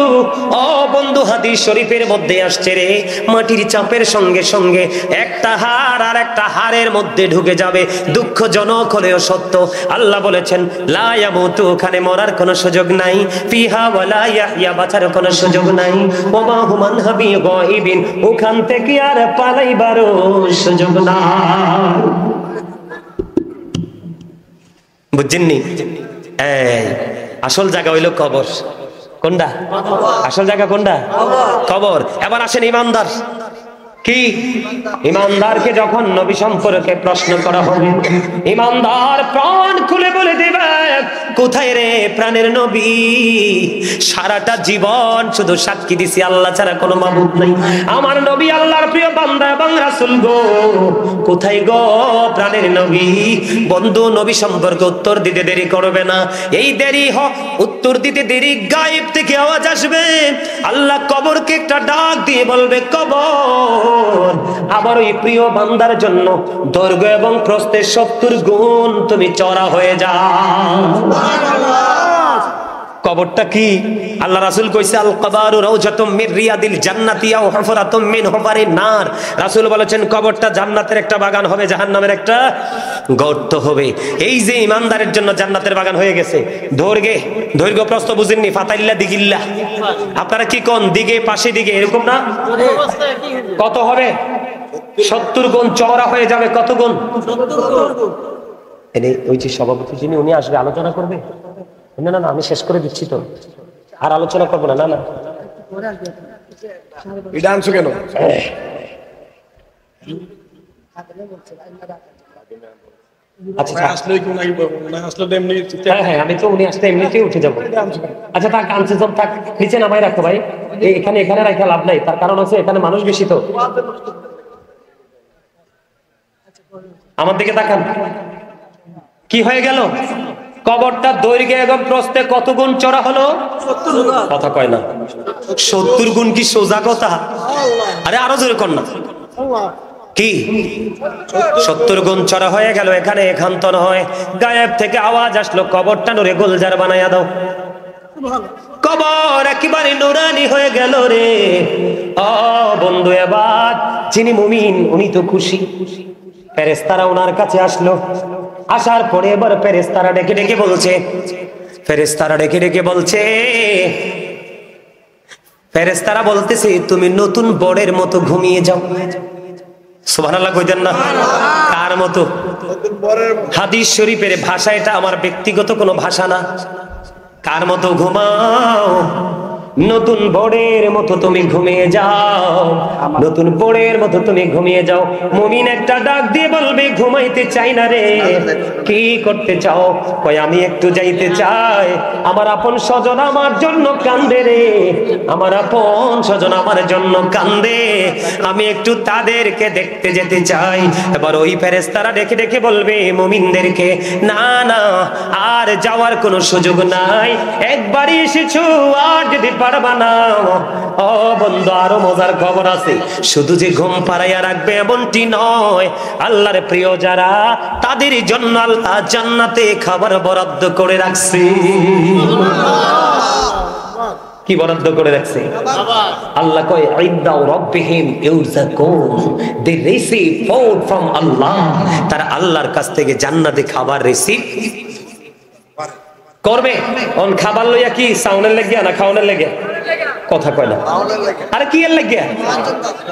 ও বন্ধু হাদিস শরীফের মধ্যে আসছে রে, মাটির চাপের সঙ্গে সঙ্গে একটা হাড় আর একটা হাড়ের মধ্যে ঢুকে যাবে। দুঃখজনক হলেও সত্য, আল্লাহ বলেছেন লা ইয়ামুতু, ওখানে মরার কোনো সুযোগ নাই, ফিহা ওয়ালা ইয়াহইয়া, বাঁচার কোনো সুযোগ নাই, ওমা হুমান হাবি গায়বিন, ওখান থেকে আর পালাইবারও সুযোগ নাই। বুঝছেননি? এই আসল জায়গা হইল কবর। কোনটা আসল জায়গা? কোনটা? কবর। এবার আসেন ইমানদার। কি ইমানদারকে যখন নবী সম্পর্কে প্রশ্ন করা হবে, ইমানদার প্রাণ খুলে বলে দেবে, কোথায় রে প্রাণের নবী? সারাটা জীবন শুধু সাক্ষী দিছি আল্লাহ ছাড়া কোনো মাবুদ নাই, আমার নবী আল্লাহর প্রিয় বান্দা এবং রাসূল গো, কোথায় গো প্রাণের নবী? বন্ধু নবী সম্পর্কে উত্তর দিতে দেরি করবে না। এই দেরি উত্তর দিতে দেরি, গায়েব থেকে আওয়াজ আসবে, আল্লাহ কবরকে একটা ডাক দিয়ে বলবে, কবর আবার ওই প্রিয় বান্দার জন্য দৈর্ঘ্য এবং প্রস্থে 70 গুণ তুমি চড়া হয়ে যাও। কবরটা কি? আল্লাহ রাসূল কইছে আল কবরু রাউজাতুম মির রিয়াদিল জান্নাতি আও হুফরাতুম মিন হুফারিন নার। রাসূল বলেছেন কবরটা জান্নাতের একটা বাগান হবে, জাহান্নামের একটা গর্ত হবে। এই যে ইমানদারের জন্য জান্নাতের বাগান হয়ে গেছে। দৈর্ঘ্য প্রস্থ বুঝেননি? ফাতাইল্লা দিগিল্লা, আপনারা কি কোন দিকে পাশে দিকে এরকম না? কত হবে? 70 গুণ চওড়া হয়ে যাবে। কত গুণ? 70 গুণ। ওই যে সভাপতি যিনি, উনি আসবে আলোচনা করবে। না না আমি শেষ করে দিচ্ছি তো, আর আলোচনা করবো না। না না এটা আনছো কেন? আচ্ছা হ্যাঁ আমি তো উনি আসলে এমনিতেই উঠে যাবো। আচ্ছা থাক, আনছে সব থাক, নিচে নামাই রাখো ভাই, এখানে রাখা লাভ নাই, তার কারণ হচ্ছে এখানে মানুষ বেশি তো। আমার দিকে তাকান, কি হয়ে গেল? কবরটা দৈর্ঘ্য এবং প্রস্থে কত গুণ চড়া হলো? 70 গুণ। কথা কয় না, 70 গুণ কি সোজা কথা? আরে আরো জোরে কর না। কি 70 গুণ চড়া হয়ে গেল। এখানে একান্ত নয়, গায়েব থেকে আওয়াজ আসলো, কবরটা নূরে গুলজার বানাইয়া দাও। কবর একেবারে নুরানি হয়ে গেল রে। ও বন্ধু, এবার যিনি মুমিন উনি তো খুশি। ফেরেশতারা ওনার কাছে আসলো, আসার পরে এবার ফেরেশতারা ডেকে ডেকে বলছে, ফেরেশতারা বলতেছে তুমি নতুন বরের মতো ঘুমিয়ে যাও। সুবহানাল্লাহ কইতেন না? কার মতো? হাদিস শরীফের ভাষা, এটা আমার ব্যক্তিগত কোনো ভাষা না। কার মতো ঘুমাও? নতুন বরের মতো তুমি ঘুমিয়ে যাও, নতুন বরের মতো তুমি ঘুমিয়ে যাও। মুমিন একটা ডাক দিয়ে বলবে, ঘুমাইতে চাই না রে। কি করতে চাও? কই আমি একটু যাইতে চাই, আমার আপন স্বজন আমার জন্য কান্দে রে, আমার আপন স্বজন আমার জন্য কান্দে, আমি একটু তাদেরকে দেখতে যেতে চাই। এবার ওই ফেরেশতারা ডেকে ডেকে বলবে মুমিনদেরকে, না না আর যাওয়ার কোনো সুযোগ নাই, একবারই এসেছো, আর যদি পারবা না। ও বন্ধু, আরো মজার খবর আছে, শুধু যে ঘুম পাড়াইয়া রাখবে এমনটি নয়, আল্লাহর প্রিয় যারা তাদের জন্য আল্লাহ জান্নাতে খাবার বরাদ্দ করে রাখছে। কি বরাদ্দ করে রাখছে? আল্লাহ কয় ইনদাউ রাব্বিহিম ইউরযাকুন, দে রিসিভ ফুড ফ্রম আল্লাহ, তারা আল্লাহর কাছ থেকে জান্নাতে খাবার রিসিভ করবে। অন খাবার লইয়া কি সাউনের লাগিয়া না খাওয়ানোর লাগিয়া? কথা কয় না। আরে কি এর লাগিয়া?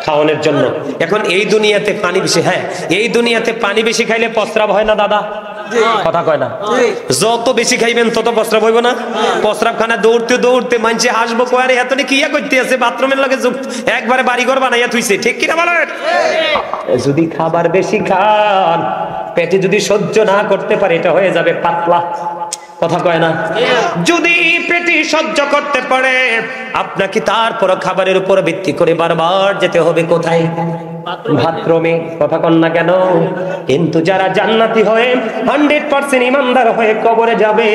খাওয়ানোর জন্য। এখন এই দুনিয়াতে পানি বেশি, হ্যাঁ এই দুনিয়াতে পানি বেশি খাইলে প্রস্রাব হয় না দাদা? কথা কয় না? যত বেশি খাইবেন তত প্রস্রাব হইব না? প্রস্রাবখানা দৌড়তে দৌড়তে মানুষে হাসবো, কয়ারে এতনি কিয়া করতে আছে, বাথরুমের লগে একবারে বাড়িঘর বানাইয়া থুইছে, ঠিক কিনা বলেন? যদি খাবার বেশি খান, পেটে যদি সহ্য না করতে পারে, এটা হয়ে যাবে পাতলা। কথা কয় না? যদি পেটে সহ্য করতে পারে, আপনাকে তারপর খাবারের উপর ভিত্তি করে বারবার যেতে হবে কোথায়? বাথরুমে, কথা কন না কেন? কিন্তু যারা জান্নাতি হয়ে 100% ইমানদার হয়ে কবরে যাবে,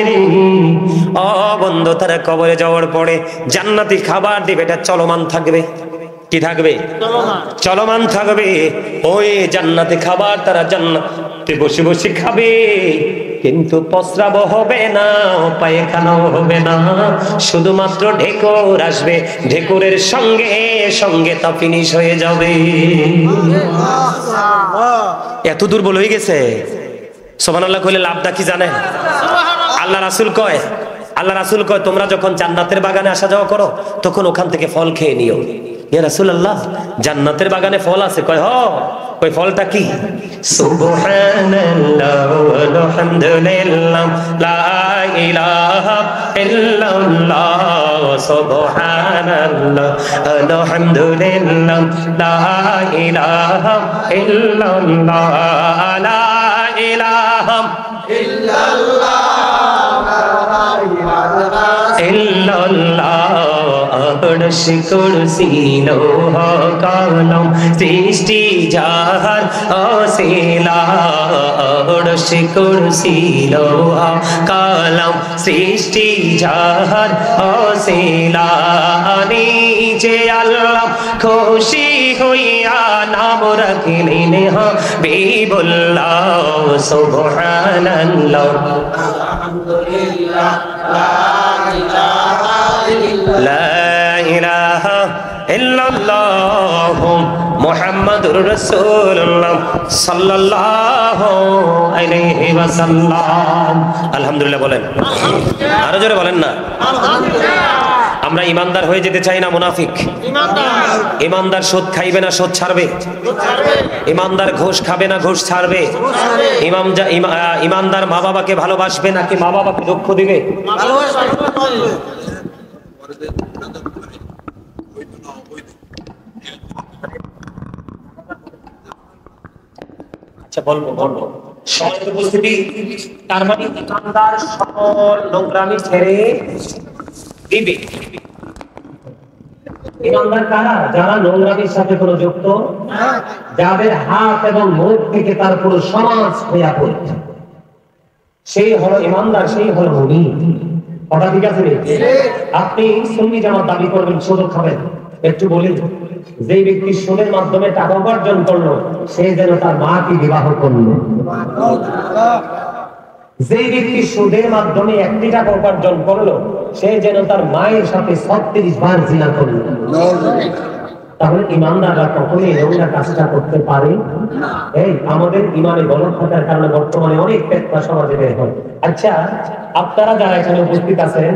ও বন্ধু, তারা কবরে যাওয়ার পরে জান্নাতি খাবার দিবে, এটা চলমান থাকবে। কি থাকবে? চলমান থাকবে। ওই জান্নাতি খাবার তারা জান্নাতে বসে বসে খাবে, কিন্তু প্রস্রাব হবে না, পায়খানাও হবে না, শুধুমাত্র ঢেকুর আসবে, ঢেকুরের সঙ্গে সঙ্গে তা ফিনিশ হয়ে যাবে। এত দুর্বল হয়ে গেছে। সুবহানাল্লাহ কইলে লাভটা কি জানেন? আল্লাহ রাসূল কয়, তোমরা যখন জান্নাতের বাগানে আসা যাওয়া করো তখন ওখান থেকে ফল খেয়ে নিও। ইয়া রাসূলুল্লাহ, জান্নাতের বাগানে ফল আছে? কয় হ। কই ফলটা কি? সুবহানাল্লাহ আলহামদুলিল্লাহ লা ইলাহা ইল্লাল্লাহ, সুবহানাল্লাহ আলহামদুলিল্লাহ লা ইলাহা ইল্লাল্লাহ, লা ইলাহা ইল্লাল্লাহ ইল্লাল্লাহ, আরশ কুরসি লৌহ কলম সৃষ্টি যাহার অসিলা, আরশ কুরসি লৌহ কলম সৃষ্টি যাহার অসিলা, নিচে আল্লাহ খুশি হইয়া নাম রাখিলেন হাবিবুল্লাহ। সুবহানাল্লাহ আলহামদুলিল্লাহ লা ইলাহা ইল্লাল্লাহ মুহাম্মাদুর রাসূলুল্লাহ সাল্লাল্লাহু আলাইহি ওয়াসাল্লাম। আলহামদুলিল্লাহ বলেন, আরো জোরে বলেন না আলহামদুলিল্লাহ। আমরা ইমানদার হয়ে যেতে চাই না মুনাফিক? ইমানদার সুদ খাইবে না সুদ ছাড়বে? ইমানদার ঘুষ খাবে না ঘুষ ছাড়বে? ইমানদার মা বাবাকে ভালোবাসবে নাকি মা বাবাকে দুঃখ দিবে? আচ্ছা বলবো সবাই উপস্থিতি। তার মানে ইমানদার সকল নোংরামি ছেড়ে দিবে। ইমানদার কারা? যারা নোংরামির সাথে কোনো যুক্ত, যাদের হাত এবং মুখ থেকে তার পুরো সমাজ হইয়া পড়ছে, সেই হলো ইমানদার, সেই হলো মুমিন। কথা ঠিক আছে? আপনি সুন্নি জামাত দাবি করবেন, সুদ খাবেন, একটু বলি, যে ব্যক্তি সুদের মাধ্যমে টাকা উপার্জন করলো সে যেন তার মাকে বিবাহ করলো। যে ব্যক্তি সুদের মাধ্যমে 1 টাকা উপার্জন করলো সে যেন তার মায়ের সাথে 36 বার জিনা করলো। তাহলে ইমানদাররা কখনোই নোংরা কাজটা করতে পারে না। এই আমাদের ইমানে গলদ থাকার কারণে বর্তমানে অনেক পেটকা সমাজে বের হয়। আচ্ছা, আপনারা যারা এখানে উপস্থিত আছেন